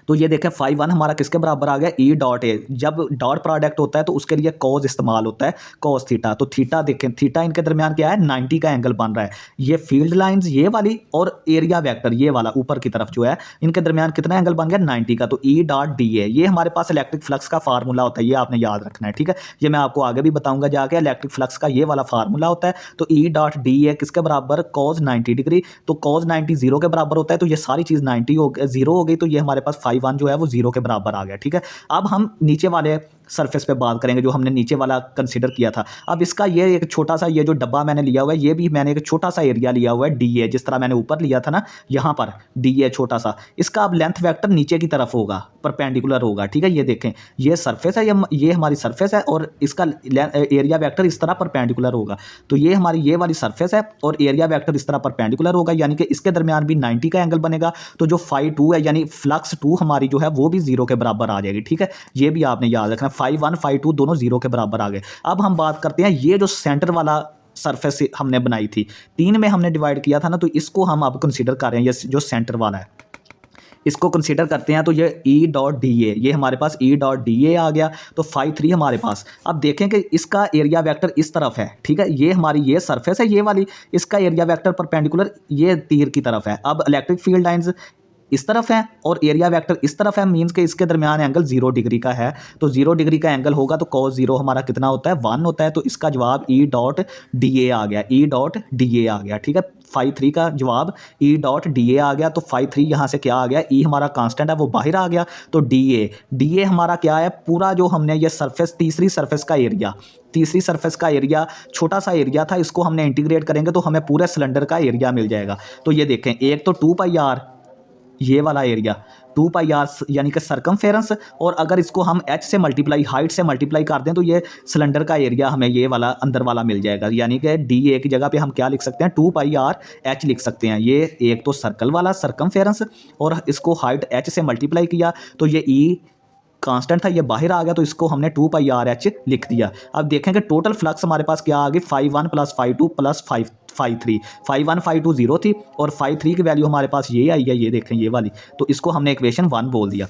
Speaker 1: तो ये देखें फाई वन हमारा किसके बराबर आ गया, ई डॉट ए। जब डॉट प्रोडक्ट होता है तो उसके लिए कॉज इस्तेमाल होता है, कॉज थीटा। तो थीटा देखें, थीटा इनके दरमियान क्या है, 90 का एंगल बन रहा है। ये फील्ड लाइंस ये वाली और एरिया वेक्टर ये वाला ऊपर की तरफ जो है, इनके दरमियान कितना एंगल बन गया, 90 का। तो ई डॉट डी ए, ये हमारे पास इलेक्ट्रिक फ्लक्स का फार्मूला होता है, ये आपने याद रखना है, ठीक है। ये मैं आपको आगे भी बताऊंगा जाके, इलेक्ट्रिक फ्लक्स का ये वाला फार्मूला होता है। तो ई डॉट डी ए किसके बराबर, कॉज 90 डिग्री। तो कॉज 90 जीरो के बराबर होता है, तो ये सारी चीज़ 90 हो जीरो हो गई, तो ये हमारे पास फाई वन जो है वो जीरो के बराबर आ गया, ठीक है। अब हम नीचे वाले सरफेस पे बात करेंगे जो हमने नीचे वाला कंसीडर किया था। अब इसका ये एक छोटा सा ये जो डब्बा मैंने लिया हुआ है, ये भी मैंने एक छोटा सा एरिया लिया हुआ है डी ए, जिस तरह मैंने ऊपर लिया था ना, यहाँ पर डी ए छोटा सा, इसका अब लेंथ वेक्टर नीचे की तरफ होगा, परपेंडिकुलर होगा, ठीक है। ये देखें ये सरफेस है, ये हमारी सरफेस है और इसका एरिया वेक्टर इस तरह परपेंडिकुलर होगा। तो ये हमारी ये वाली सरफेस है और एरिया वेक्टर इस तरह परपेंडिकुलर होगा, यानी कि इसके दरमियान भी 90 का एंगल बनेगा। तो जो फाई टू है यानी फ्लक्स टू हमारी जो है वो भी जीरो के बराबर आ जाएगी, ठीक है। ये भी आपने याद रखना, फाई वन फाई टू दोनों जीरो के बराबर आ गए। अब हम बात करते हैं ये जो सेंटर वाला सरफेस हमने बनाई थी, तीन में हमने डिवाइड किया था ना, तो इसको हम अब कंसीडर कर रहे हैं, ये जो सेंटर वाला है इसको कंसीडर करते हैं। तो ये ई डॉट डी ए, ये हमारे पास ई डॉट डी ए आ गया। तो फाई थ्री हमारे पास, अब देखें कि इसका एरिया वेक्टर इस तरफ है, ठीक है। ये हमारी ये सरफेस है ये वाली, इसका एरिया वेक्टर परपेंडिकुलर ये तीर की तरफ है। अब इलेक्ट्रिक फील्ड लाइंस इस तरफ है और एरिया वेक्टर इस तरफ है, मींस के इसके दरमियान एंगल 0 डिग्री का है। तो 0 डिग्री का एंगल होगा तो cos 0 हमारा कितना होता है, 1 होता है। तो इसका जवाब ई डॉट डी ए आ गया, ई डॉट डी ए आ गया, ठीक है। फाई थ्री का जवाब ई डॉट डी ए आ गया। तो फाई थ्री यहाँ से क्या आ गया, ई हमारा कांस्टेंट है वो बाहर आ गया। तो डी ए हमारा क्या है, पूरा जो हमने ये सरफेस तीसरी सरफेस का एरिया, तीसरी सरफेस का एरिया छोटा सा एरिया था, इसको हमने इंटीग्रेट करेंगे तो हमें पूरे सिलेंडर का एरिया मिल जाएगा। तो ये देखें एक तो 2 पाई आर ये वाला एरिया 2 पाई आर यानी कि सरकमफेरेंस, और अगर इसको हम एच से मल्टीप्लाई हाइट से मल्टीप्लाई कर दें तो ये सिलेंडर का एरिया हमें ये वाला अंदर वाला मिल जाएगा। यानी कि डी ए की जगह पे हम क्या लिख सकते हैं, 2 पाई आर एच लिख सकते हैं। ये एक तो सर्कल वाला सरकमफेरेंस और इसको हाइट एच से मल्टीप्लाई किया तो ये ई कांस्टेंट था ये बाहर आ गया, तो इसको हमने 2 पाई आर एच लिख दिया। अब देखें कि टोटल फ्लक्स हमारे पास क्या आ गई, phi one plus phi two plus phi three. Phi one phi two zero थी और फाई थ्री की वैल्यू हमारे पास ये आई है, ये देखें ये वाली, तो इसको हमने इक्वेशन 1 बोल दिया।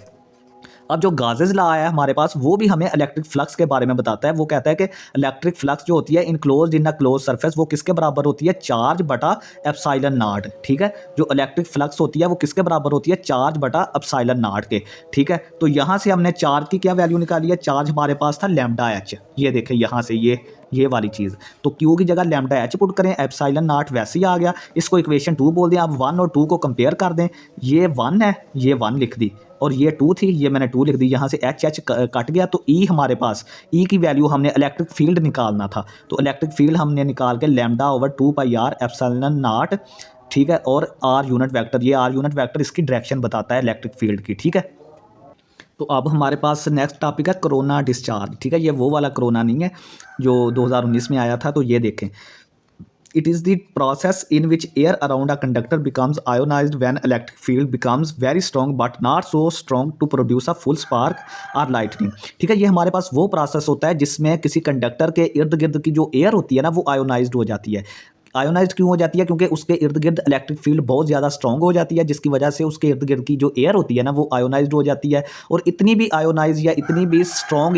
Speaker 1: अब जो गाजेज लॉ आया है हमारे पास वो भी हमें इलेक्ट्रिक फ्लक्स के बारे में बताता है। वो कहता है कि इलेक्ट्रिक फ्लक्स जो होती है इनक्लोज्ड इन अ क्लोज सरफेस वो किसके बराबर होती है, चार्ज बटा एप्सिलॉन नॉट, ठीक है। जो इलेक्ट्रिक फ्लक्स होती है वो किसके बराबर होती है, चार्ज बटा एप्सिलॉन नॉट के, ठीक है। तो यहाँ से हमने चार्ज की क्या वैल्यू निकाली है, चार्ज हमारे पास था लैम्डा एच, ये देखें यहाँ से ये वाली चीज़, तो क्यू की जगह लैम्डा एच पुट करें, एप्सिलॉन नॉट वैसे ही आ गया, इसको इक्वेशन 2 बोल दें। अब 1 और 2 को कंपेयर कर दें, ये 1 है ये 1 लिख दी और ये 2 थी ये मैंने 2 लिख दी, यहाँ से एच कट गया। तो ई हमारे पास ई की वैल्यू हमने इलेक्ट्रिक फील्ड निकालना था, तो इलेक्ट्रिक फील्ड हमने निकाल के lambda over 2 pi R epsilon naught, ठीक है। और आर यूनिट वेक्टर, ये आर यूनिट वेक्टर इसकी डायरेक्शन बताता है इलेक्ट्रिक फील्ड की, ठीक है। तो अब हमारे पास नेक्स्ट टॉपिक है कोरोना डिस्चार्ज, ठीक है। ये वो वाला कोरोना नहीं है जो 2019 में आया था। तो ये देखें, it is the process in which air around a conductor becomes ionized when electric field becomes very strong but not so strong to produce a full spark or lightning, ठीक है। ये हमारे पास वो प्रोसेस होता है जिसमें किसी कंडक्टर के इर्द गिर्द की जो एयर होती है ना वो आयोनाइज्ड हो जाती है। आयोनाइज्ड क्यों हो जाती है, क्योंकि उसके इर्द गिर्द इलेक्ट्रिक फील्ड बहुत ज़्यादा स्ट्रॉन्ग हो जाती है, जिसकी वजह से उसके इर्द गिर्द की जो एयर होती है ना वो आयोनाइज्ड हो जाती है। और इतनी भी आयोनाइज या इतनी भी स्ट्रॉन्ग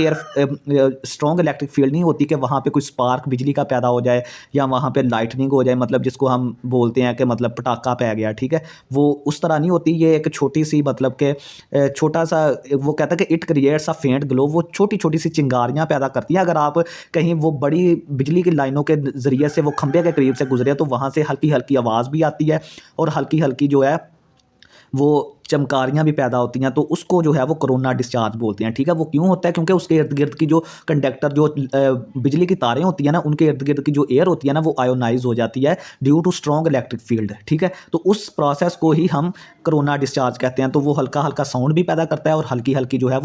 Speaker 1: स्ट्रॉन्ग इलेक्ट्रिक फील्ड नहीं होती कि वहाँ पे कोई स्पार्क बिजली का पैदा हो जाए या वहाँ पे लाइटनिंग हो जाए, मतलब जिसको हम बोलते हैं कि मतलब पटाखा पै गया, ठीक है। वो उस तरह नहीं होती, ये एक छोटी सी मतलब के छोटा सा, वो कहता है कि इट क्रिएट्स अ फेंट ग्लो, वो छोटी छोटी सी चिंगारियाँ पैदा करती हैं। अगर आप कहीं वो बड़ी बिजली की लाइनों के ज़रिए से वो खंभे के करीब से गुजरे तो वहाँ से हल्की हल्की आवाज़ भी आती है और हल्की हल्की जो है वो चमकारियाँ भी पैदा होती हैं, तो उसको जो है वो कोरोना डिस्चार्ज बोलते हैं, ठीक है। वो क्यों होता है? क्योंकि उसके इर्द गिर्द की जो कंडक्टर, जो बिजली की तारें होती हैं ना, उनके इर्द गिर्द की जो एयर होती है ना, वो आयोनाइज हो जाती है due to strong electric field, ठीक है। तो उस प्रोसेस को ही हम कोरोना डिस्चार्ज कहते हैं। तो वो हल्का हल्का साउंड भी पैदा करता है और हल्की हल्की जो है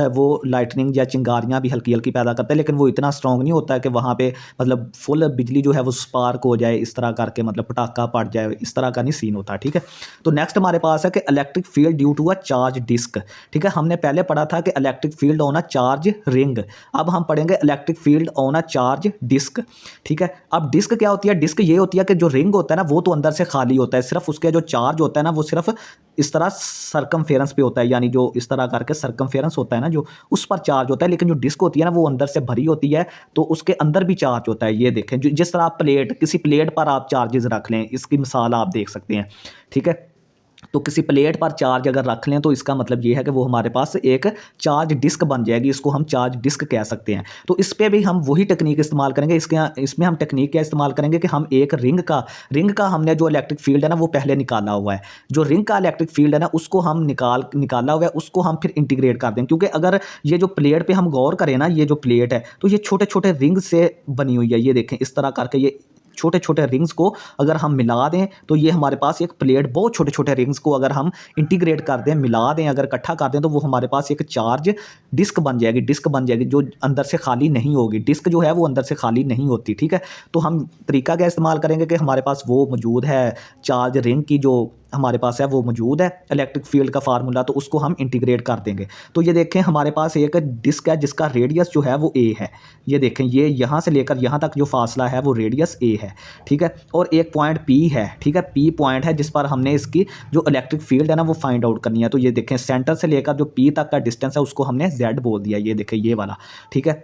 Speaker 1: वो लाइटनिंग या चिंगारियाँ भी हल्की हल्की पैदा करता है, लेकिन वो इतना स्ट्रॉन्ग नहीं होता है कि वहाँ पे मतलब फुल बिजली जो है वो स्पार्क हो जाए, इस तरह करके मतलब पटाखा पड़ जाए, इस तरह का नहीं सीन होता, ठीक है। तो नेक्स्ट हमारे पास है कि electric field due to a charge disc, ठीक है। हमने पहले पढ़ा था कि electric field on a charge ring, अब हम पढ़ेंगे electric field on a charge disc, ठीक है। अब डिस्क क्या होती है? डिस्क ये होती है कि जो रिंग होता है ना वो तो अंदर से खाली होता है, सिर्फ उसके जो चार्ज होता है ना वो सिर्फ इस तरह सरकमफेरेंस पे होता है, यानी जो इस तरह करके सरकमफेरेंस होता है ना जो, उस पर चार्ज होता है। लेकिन जो डिस्क होती है ना वो अंदर से भरी होती है, तो उसके अंदर भी चार्ज होता है। ये देखें, जिस तरह आप किसी प्लेट पर आप चार्जेस रख लें, इसकी मिसाल आप देख सकते हैं, ठीक है। तो किसी प्लेट पर चार्ज अगर रख लें तो इसका मतलब ये है कि वो हमारे पास एक चार्ज डिस्क बन जाएगी, इसको हम चार्ज डिस्क कह सकते हैं। तो इस पर भी हम वही टेक्निक इस्तेमाल करेंगे। इसमें हम टेक्निक क्या इस्तेमाल करेंगे कि हम एक रिंग का हमने जो इलेक्ट्रिक फील्ड है ना वो पहले निकाला हुआ है, जो रिंग का इलेक्ट्रिक फील्ड है ना उसको हम निकाला हुआ है, उसको हम फिर इंटीग्रेट कर दें। क्योंकि अगर ये जो प्लेट पे हम गौर करें ना, ये जो प्लेट है तो ये छोटे छोटे रिंग से बनी हुई है। ये देखें, इस तरह करके ये छोटे छोटे रिंग्स को अगर हम मिला दें तो ये हमारे पास एक प्लेट, बहुत छोटे छोटे रिंग्स को अगर हम इंटीग्रेट कर दें, मिला दें, अगर इकट्ठा कर दें, तो वो हमारे पास एक चार्ज डिस्क बन जाएगी, जो अंदर से खाली नहीं होगी। डिस्क जो है वो अंदर से खाली नहीं होती, ठीक है। तो हम तरीका क्या इस्तेमाल करेंगे कि हमारे पास वो मौजूद है, चार्ज रिंग की जो हमारे पास है वो मौजूद है, इलेक्ट्रिक फील्ड का फार्मूला, तो उसको हम इंटीग्रेट कर देंगे। तो ये देखें, हमारे पास एक डिस्क है जिसका रेडियस जो है वो ए है। ये देखें, ये यहाँ से लेकर यहाँ तक जो फासला है वो रेडियस ए है, ठीक है। और एक पॉइंट पी है, ठीक है, पी पॉइंट है जिस पर हमने इसकी जो इलेक्ट्रिक फील्ड है ना वो फाइंड आउट करनी है। तो ये देखें, सेंटर से लेकर जो पी तक का डिस्टेंस है उसको हमने जेड बोल दिया, ये देखें ये वाला, ठीक है।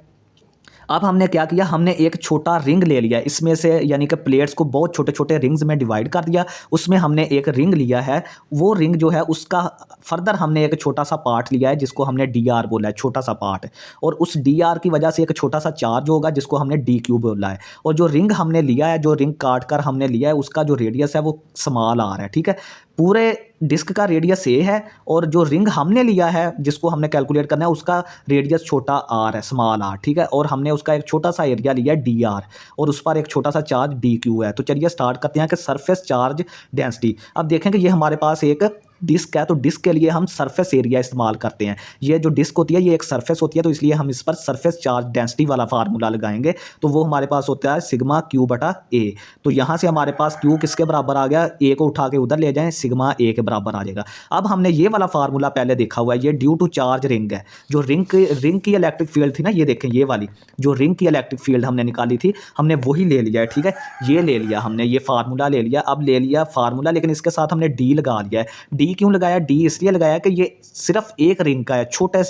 Speaker 1: अब हमने क्या किया, हमने एक छोटा रिंग ले लिया इसमें से, यानी कि प्लेट्स को बहुत छोटे छोटे रिंग्स में डिवाइड कर दिया, उसमें हमने एक रिंग लिया है। वो रिंग जो है उसका फर्दर हमने एक छोटा सा पार्ट लिया है जिसको हमने डी आर बोला है, छोटा सा पार्ट, और उस डी आर की वजह से एक छोटा सा चार्ज होगा जिसको हमने डी क्यू बोला है। और जो रिंग हमने लिया है, जो रिंग काट कर हमने लिया है, उसका जो रेडियस है वो स्मॉल आर है, ठीक है। पूरे डिस्क का रेडियस ए है और जो रिंग हमने लिया है जिसको हमने कैलकुलेट करना है उसका रेडियस छोटा आर है, स्मॉल आर, ठीक है। और हमने उसका एक छोटा सा एरिया लिया है डी आर और उस पर एक छोटा सा चार्ज डी क्यू है। तो चलिए स्टार्ट करते हैं कि सरफेस चार्ज डेंसिटी। अब देखेंगे ये हमारे पास एक डिस्क है, तो डिस्क के लिए हम सरफेस एरिया इस्तेमाल करते हैं। ये जो डिस्क होती है ये एक सरफेस होती है, तो इसलिए हम इस पर सरफेस चार्ज डेंसिटी वाला फार्मूला लगाएंगे। तो वो हमारे पास होता है सिग्मा क्यू बटा ए। तो यहाँ से हमारे पास क्यू किसके बराबर आ गया, ए को उठा के उधर ले जाएं, सिग्मा ए के बराबर आ जाएगा। अब हमने ये वाला फार्मूला पहले देखा हुआ है, ये ड्यू टू चार्ज रिंग है। जो रिंग की इलेक्ट्रिक फील्ड थी ना, ये देखें, ये वाली जो रिंग की इलेक्ट्रिक फील्ड हमने निकाली थी, हमने वही ले लिया है, ठीक है। ये ले लिया हमने, ये फार्मूला ले लिया। अब ले लिया फार्मूला, लेकिन इसके साथ हमने डी लगा लिया है। डी क्यों लगाया? डी इसलिए लगाया कि ये सिर्फ एक रिंग का है, छोटे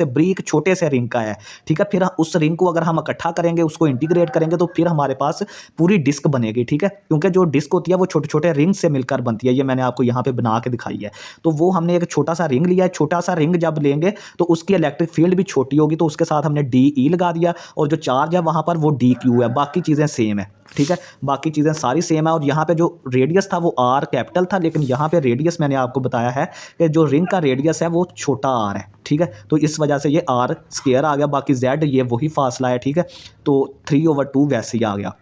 Speaker 1: से रिंग का है, ठीक है। फिर उस रिंग को अगर हम इकट्ठा करेंगे, उसको इंटीग्रेट करेंगे, तो फिर हमारे पास पूरी डिस्क बनेगी, ठीक है। क्योंकि जो डिस्क होती है वो छोटे छोटे रिंग से मिलकर बनती है, ये मैंने आपको यहाँ पे बना के दिखाई है। तो वो हमने एक छोटा सा रिंग लिया है, छोटा सा रिंग जब लेंगे तो उसकी इलेक्ट्रिक फील्ड भी छोटी होगी, तो उसके साथ हमने डी ई लगा दिया, और जो चार्ज है वहाँ पर वो डी क्यू है, बाकी चीज़ें सेम है, ठीक है। बाकी चीज़ें सारी सेम है। और यहाँ पे जो रेडियस था वो आर कैपिटल था, लेकिन यहाँ पे रेडियस मैंने आपको बताया है कि जो रिंग का रेडियस है वो छोटा आर है, ठीक है। तो इस वजह से ये आर स्क्वायर आ गया, बाकी जेड ये वही फासला है, ठीक है। तो 3/2 वैसे ही आ गया।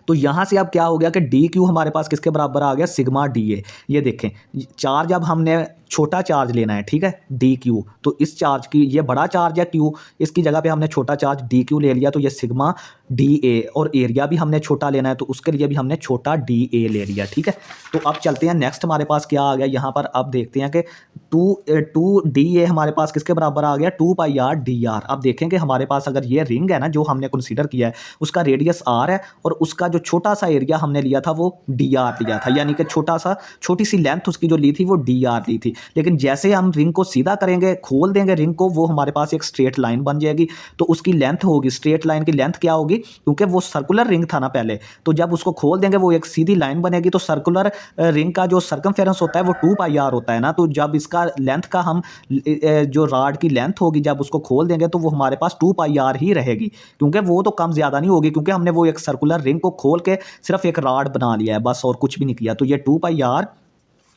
Speaker 1: तो यहाँ से अब क्या हो गया कि डी क्यू हमारे पास किसके बराबर आ गया, सिग्मा डी ए। ये देखें, चार्ज अब हमने छोटा चार्ज लेना है, ठीक है, डी क्यू। तो इस चार्ज की, ये बड़ा चार्ज है क्यू, इसकी जगह पे हमने छोटा चार्ज डी क्यू ले लिया, तो ये सिग्मा डी ए। और एरिया भी हमने छोटा लेना है, तो उसके लिए भी हमने छोटा डी ए ले लिया, ठीक है। तो अब चलते हैं नेक्स्ट, हमारे पास क्या आ गया यहाँ पर, अब देखते हैं कि टू डी ए हमारे पास किसके बराबर आ गया, 2πr डी आर। अब देखेंगे हमारे पास अगर ये रिंग है ना जो हमने कंसीडर किया है, उसका रेडियस आर है और उसका जो छोटा सा एरिया हमने लिया था वो डी आर लिया था, यानी कि छोटी सी लेंथ उसकी जो ली थी वो डी आर ली थी। लेकिन जैसे हम रिंग को सीधा करेंगे, खोल देंगे रिंग को, वो हमारे पास एक स्ट्रेट लाइन बन जाएगी। तो उसकी लेंथ होगी, स्ट्रेट लाइन की लेंथ क्या होगी, क्योंकि वो सर्कुलर रिंग था ना पहले, तो जब उसको खोल देंगे वो एक सीधी लाइन बनेगी। तो सर्कुलर रिंग का जो सर्कमफेरेंस होता है वो 2πr होता है ना, तो जब इसका लेंथ का हम जो राड की लेंथ होगी जब उसको खोल देंगे तो वो हमारे पास 2πr ही रहेगी, क्योंकि वो तो कम ज़्यादा नहीं होगी, क्योंकि हमने वो एक सर्कुलर रिंग को खोल के सिर्फ एक राड बना लिया है बस, और कुछ भी नहीं किया। तो ये 2πr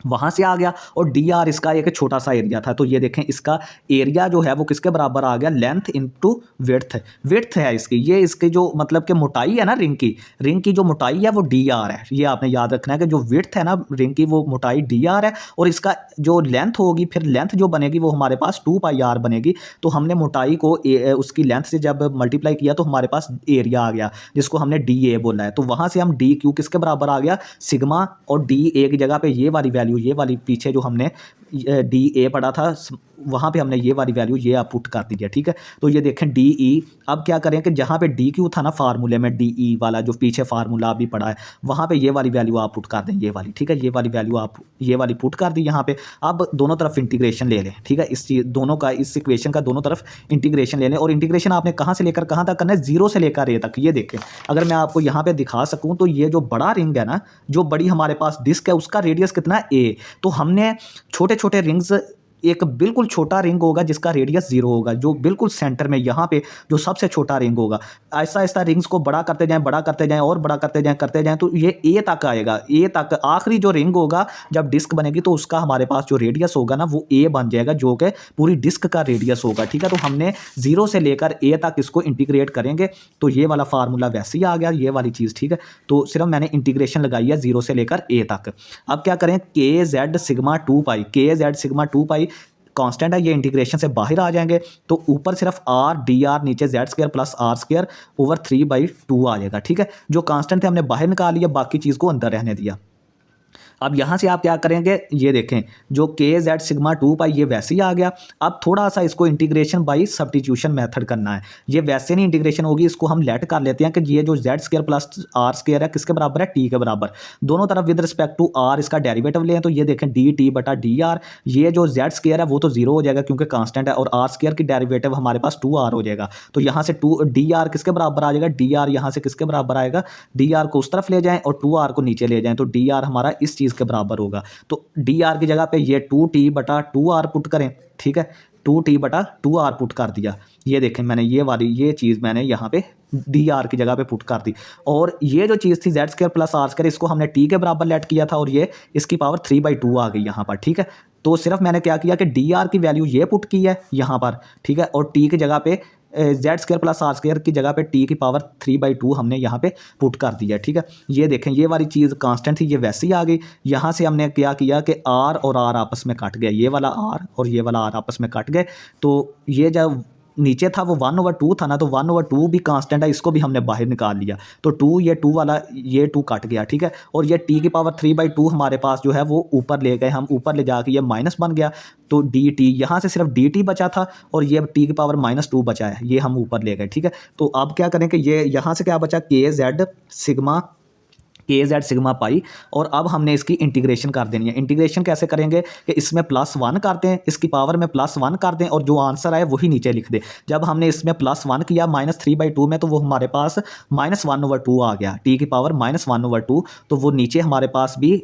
Speaker 1: वहाँ से आ गया, और डी आर इसका एक छोटा सा एरिया था। तो ये देखें इसका एरिया जो है वो किसके बराबर आ गया, लेंथ इंटू विड्थ। विड्थ है इसकी, ये इसकी जो मतलब कि मोटाई है ना रिंग की जो मोटाई है वो डी आर है। ये आपने याद रखना है कि जो विड्थ है ना रिंग की वो मोटाई डी आर है, और इसका जो लेंथ होगी फिर लेंथ जो बनेगी वो हमारे पास 2πr बनेगी। तो हमने मोटाई को उसकी लेंथ से जब मल्टीप्लाई किया तो हमारे पास एरिया आ गया जिसको हमने डी ए बोला है। तो वहाँ से हम डी क्यू किसके बराबर आ गया, सिग्मा, और डी ए की जगह पे ये वाली वैल्यू, ये वाली पीछे जो हमने डी ए पढ़ा था वहाँ पे हमने ये वाली वैल्यू ये आप पुट कर दीजिए, ठीक है। तो ये देखें डी ई, अब क्या करें कि जहाँ पे डी क्यू था ना फार्मूले में, डी ई वाला जो पीछे फार्मूला अभी पढ़ा है वहाँ पे ये वाली वैल्यू आप पुट कर दें, ये वाली, ठीक है। ये वाली वैल्यू आप ये वाली पुट कर दी यहाँ पे। अब दोनों तरफ इंटीग्रेशन ले लें, ठीक है। इस चीज़ दोनों का, इस इक्वेशन का दोनों तरफ इंटीग्रेशन ले लें, और इंटीग्रेशन आपने कहाँ से लेकर कहाँ तक करना है, 0 से लेकर ए तक। ये देखें अगर मैं आपको यहाँ पे दिखा सकूँ तो ये जो बड़ा रिंग है ना, जो बड़ी हमारे पास डिस्क है उसका रेडियस कितना है, ए। तो हमने छोटे छोटे रिंग्स, एक बिल्कुल छोटा रिंग होगा जिसका रेडियस 0 होगा, जो बिल्कुल सेंटर में यहाँ पे जो सबसे छोटा रिंग होगा, ऐसा ऐसा रिंग्स को बड़ा करते जाएं और बड़ा करते जाएं तो ये ए तक आएगा। ए तक आखिरी जो रिंग होगा जब डिस्क बनेगी तो उसका हमारे पास जो रेडियस होगा ना वो ए बन जाएगा, जो कि पूरी डिस्क का रेडियस होगा, ठीक है। तो हमने 0 से लेकर ए तक इसको इंटीग्रेट करेंगे तो ये वाला फार्मूला वैसे ही आ गया, ये वाली चीज़, ठीक है। तो सिर्फ मैंने इंटीग्रेशन लगाई है 0 से लेकर ए तक। अब क्या करें, के जेड सिग्मा 2π, के जेड सिग्मा 2π कांस्टेंट है, ये इंटीग्रेशन से बाहर आ जाएंगे तो ऊपर सिर्फ आर डी आर, नीचे Z square plus R square over 3/2 आ जाएगा, ठीक है। जो कांस्टेंट थे हमने बाहर निकाल लिया, बाकी चीज़ को अंदर रहने दिया। अब यहाँ से आप क्या करेंगे, ये देखें जो के जेड सिग्मा 2π ये वैसे ही आ गया। अब थोड़ा सा इसको इंटीग्रेशन बाई सब्स्टिट्यूशन मेथड करना है, ये वैसे नहीं इंटीग्रेशन होगी, इसको हम लेट कर लेते हैं कि ये जो Z square plus R square है किसके बराबर है, टी के बराबर। दोनों तरफ विद रिस्पेक्ट टू आर इसका डेरिवेटिव लें तो ये देखें डी टी बटा डी आर, ये जो जेड स्क्वायर है वो तो 0 हो जाएगा क्योंकि कांस्टेंट है, और आर स्क्वायर की डेरिवेटिव हमारे पास 2r हो जाएगा। तो यहाँ से 2 डी आर किसके बराबर आ जाएगा, डी आर यहाँ से किसके बराबर आएगा, डी आर को उस तरफ ले जाएं और 2r को नीचे ले जाएं तो डी आर हमारा इस चीज़ के बराबर होगा। तो डी आर की जगह पे ये 2t बटा 2r पुट करें, ठीक है। 2t बटा 2r पुट कर दिया, ये देखें मैंने ये चीज़ मैंने यहाँ पे डी आर की जगह पे पुट कर दी। और ये जो चीज़ थी Z square plus R square, इसको हमने टी के बराबर लेट किया था और ये इसकी पावर 3/2 आ गई यहाँ पर, ठीक है। तो सिर्फ मैंने क्या किया कि डी आर की वैल्यू ये पुट की है यहाँ पर, ठीक है, और टी की जगह पे Z square plus R square की जगह पे टी की पावर 3/2 हमने यहाँ पे पुट कर दिया, ठीक है। ये देखें ये वाली चीज़ कांस्टेंट थी, ये वैसे ही आ गई। यहाँ से हमने क्या किया कि आर और आर आपस में कट गए, ये वाला आर और ये वाला आर आपस में कट गए। तो ये जब नीचे था वो 1/2 था ना, तो 1/2 भी कांस्टेंट है, इसको भी हमने बाहर निकाल लिया तो 2 ये 2 वाला ये 2 कट गया, ठीक है। और ये टी की पावर 3/2 हमारे पास जो है वो ऊपर ले गए, हम ऊपर ले जाके ये माइनस बन गया तो डी टी, यहाँ से सिर्फ डी टी बचा था और ये टी की पावर -2 बचा है, ये हम ऊपर ले गए, ठीक है। तो अब क्या करें कि ये यहाँ से क्या बचा, के जेड सिग्मा पाई, और अब हमने इसकी इंटीग्रेशन कर देनी है। इंटीग्रेशन कैसे करेंगे कि इसमें +1 कर दें, इसकी पावर में +1 कर दें और जो आंसर आए वही नीचे लिख दें। जब हमने इसमें +1 किया -3/2 में तो वो हमारे पास -1/2 आ गया, टी की पावर -1/2, तो वो नीचे हमारे पास भी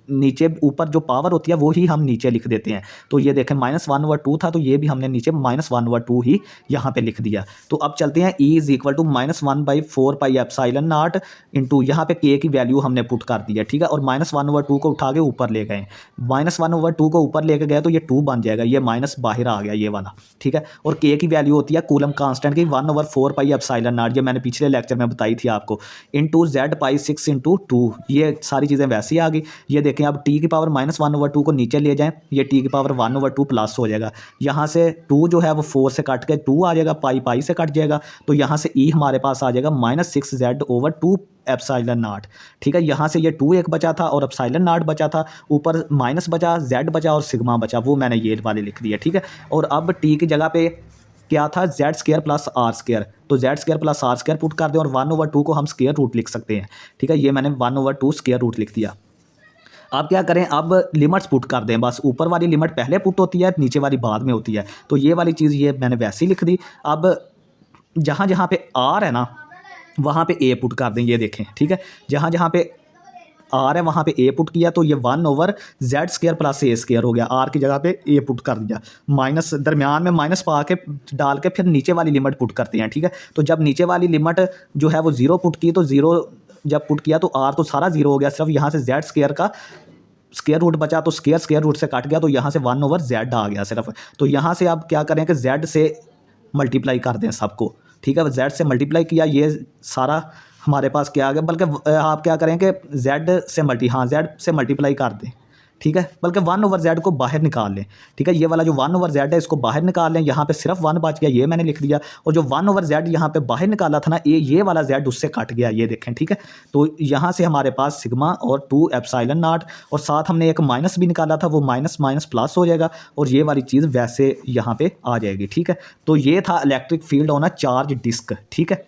Speaker 1: नीचे ऊपर जो पावर होती है वो ही हम नीचे लिख देते हैं। तो ये देखें -1/2 था तो ये भी हमने नीचे -1/2 ही यहाँ पे लिख दिया। तो अब चलते हैं E = -1/4πε0 इंटू यहाँ पे K की वैल्यू हमने पुट कर दी है, ठीक है। और -1/2 को उठा के ऊपर ले गए, -1/2 को ऊपर लेके गए तो ये 2 बन जाएगा, ये माइनस बाहर आ गया ये वाला, ठीक है। और K की वैल्यू होती है कूलम कांस्टेंट की 1/4πε0, ये मैंने पिछले लेक्चर में बताई थी आपको, इंटू Z/6 × 2, ये सारी चीज़ें वैसे ही आ गई। ये देखें अब टी की पावर -1/2 को नीचे ले जाएं, ये टी की पावर 1/2 प्लस हो जाएगा। यहाँ से 2 जो है वो 4 से कट के 2 आ जाएगा, पाई से कट जाएगा, तो यहाँ से ई हमारे पास आ जाएगा -6z/2ε0, ठीक है। यहाँ से ये 2 एक बचा था और ε0 बचा था, ऊपर माइनस बचा, z बचा और सिग्मा बचा, वो मैंने ये वाले लिख दिया, ठीक है। और अब टी की जगह पे क्या था, Z square plus R square, तो Z square plus R square put कर दें और 1/2 को हम स्क्वायर रूट लिख सकते हैं, ठीक है। ये मैंने 1/2 स्क्वायर रूट लिख दिया। अब क्या करें, अब लिमिट्स पुट कर दें, बस ऊपर वाली लिमिट पहले पुट होती है, नीचे वाली बाद में होती है। तो ये वाली चीज़ ये मैंने वैसे ही लिख दी। अब जहाँ जहाँ पे आर है ना वहाँ पे ए पुट कर दें, ये देखें, ठीक है। जहाँ जहाँ पे आर है वहाँ पे ए पुट किया तो ये 1/z² प्लस a² हो गया, आर की जगह पे ए पुट कर दिया, माइनस दरमियान में माइनस पा के डाल के फिर नीचे वाली लिमिट पुट करते हैं, ठीक है। तो जब नीचे वाली लिमिट जो है वो 0 पुट की तो 0 जब पुट किया तो आर तो सारा 0 हो गया, सिर्फ यहाँ से Z² का स्क्वायर रूट बचा तो स्क्वायर रूट से कट गया, तो यहाँ से 1/z आ गया सिर्फ। तो यहाँ से आप क्या करें कि z से मल्टीप्लाई कर दें सबको, ठीक है। z से मल्टीप्लाई किया, ये सारा हमारे पास क्या आ गया, बल्कि आप क्या करें कि z से मल्टीप्लाई कर दें, ठीक है। बल्कि 1/z को बाहर निकाल लें, ठीक है। ये वाला जो 1/z है इसको बाहर निकाल लें, यहाँ पे सिर्फ 1 बच गया, ये मैंने लिख दिया। और जो 1/z यहाँ पे बाहर निकाला था ना, ये वाला z उससे कट गया, ये देखें, ठीक है। तो यहाँ से हमारे पास सिग्मा और 2 एप्सिलॉन नॉट, और साथ हमने एक माइनस भी निकाला था, वो माइनस माइनस प्लस हो जाएगा, और ये वाली चीज़ वैसे यहाँ पे आ जाएगी, ठीक है। तो ये था electric field on a charge disc, ठीक है।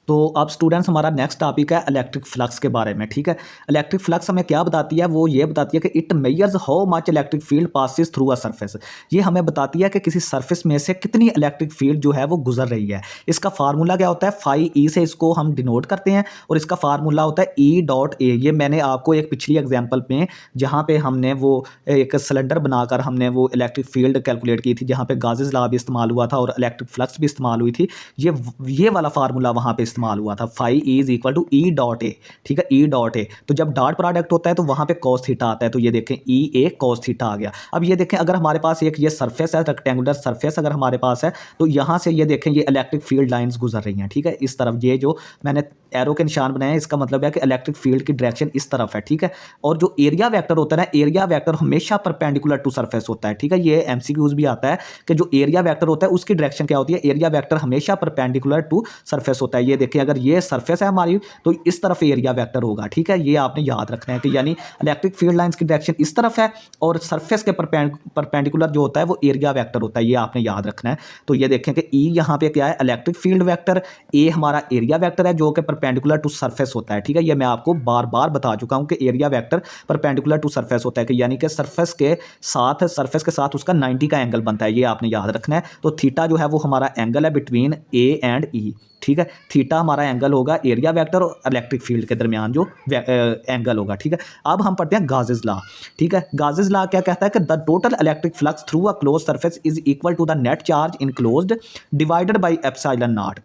Speaker 1: तो अब स्टूडेंट्स हमारा नेक्स्ट टॉपिक है इलेक्ट्रिक फ्लक्स के बारे में, ठीक है। इलेक्ट्रिक फ्लक्स हमें क्या बताती है, वो ये बताती है कि it measures how much electric field passes through a surface. ये हमें बताती है कि किसी सरफेस में से कितनी इलेक्ट्रिक फील्ड जो है वो गुजर रही है। इसका फार्मूला क्या होता है, फाई ई से इसको हम डिनोट करते हैं, और इसका फार्मूला होता है ई डॉट ए। ये मैंने आपको एक पिछली एग्जाम्पल में, जहाँ पे हमने वो एक सिलेंडर बनाकर हमने वो इलेक्ट्रिक फील्ड कैलकुलेट की थी, जहाँ पे गाजेस लॉ भी इस्तेमाल हुआ था और इलेक्ट्रिक फ्लक्स भी इस्तेमाल हुई थी, ये वाला फार्मूला वहाँ पे इस्तेमाल हुआ था, phi E is equal to E dot A, ठीक है। ई डॉट ए, तो जब डॉट प्रोडक्ट होता है तो वहाँ पे कॉस थीटा आता है, तो ये देखें ई ए कॉस थीटा आ गया। अब ये देखें, अगर हमारे पास एक ये सरफेस है, रेक्टेंगुलर सरफेस अगर हमारे पास है, तो यहाँ से ये देखें ये इलेक्ट्रिक फील्ड लाइंस गुजर रही हैं, ठीक है, इस तरफ। ये जो मैंने एरो के निशान बनाए हैं, इसका मतलब है कि इलेक्ट्रिक फील्ड की डायरेक्शन इस तरफ है, ठीक है। और जो एरिया वेक्टर होता है ना, एरिया वेक्टर हमेशा परपेंडिकुलर टू सरफेस होता है, ठीक है। ये एमसीक्यूज भी आता है कि जो एरिया वेक्टर होता है उसकी डायरेक्शन क्या होती है, एरिया वेक्टर हमेशा परपेंडिकुलर टू सरफेस होता है। ये देखिए, अगर ये सरफेस है हमारी, तो इस तरफ एरिया वेक्टर होगा, ठीक है। ये आपने याद रखना है कि यानी इलेक्ट्रिक फील्ड लाइंस की डायरेक्शन इस तरफ है, और सरफेस के परपेंडिकुलर जो होता है वो एरिया वेक्टर होता है, ये आपने याद रखना है। तो ये देखें कि ई यहाँ पे क्या है, इलेक्ट्रिक फील्ड वेक्टर, ए हमारा एरिया वेक्टर है जो कि परपेंडिकुलर टू सरफेस होता है, ठीक है। ये मैं आपको बार बार बता चुका हूँ कि area vector perpendicular to surface होता है, कि यानी कि सरफेस के साथ उसका 90 का एंगल बनता है, ये आपने याद रखना है। तो थीटा जो है वो हमारा एंगल है बिटवीन ए एंड ई, ठीक है। थीटा हमारा एंगल होगा एरिया वेक्टर और इलेक्ट्रिक फील्ड के दरमियान जो एंगल होगा, ठीक है। अब हम पढ़ते हैं गाजेस लॉ, ठीक है। गाजेस लॉ क्या कहता है कि the total electric flux through a close surface is equal to the net charge enclosed divided by epsilon naught.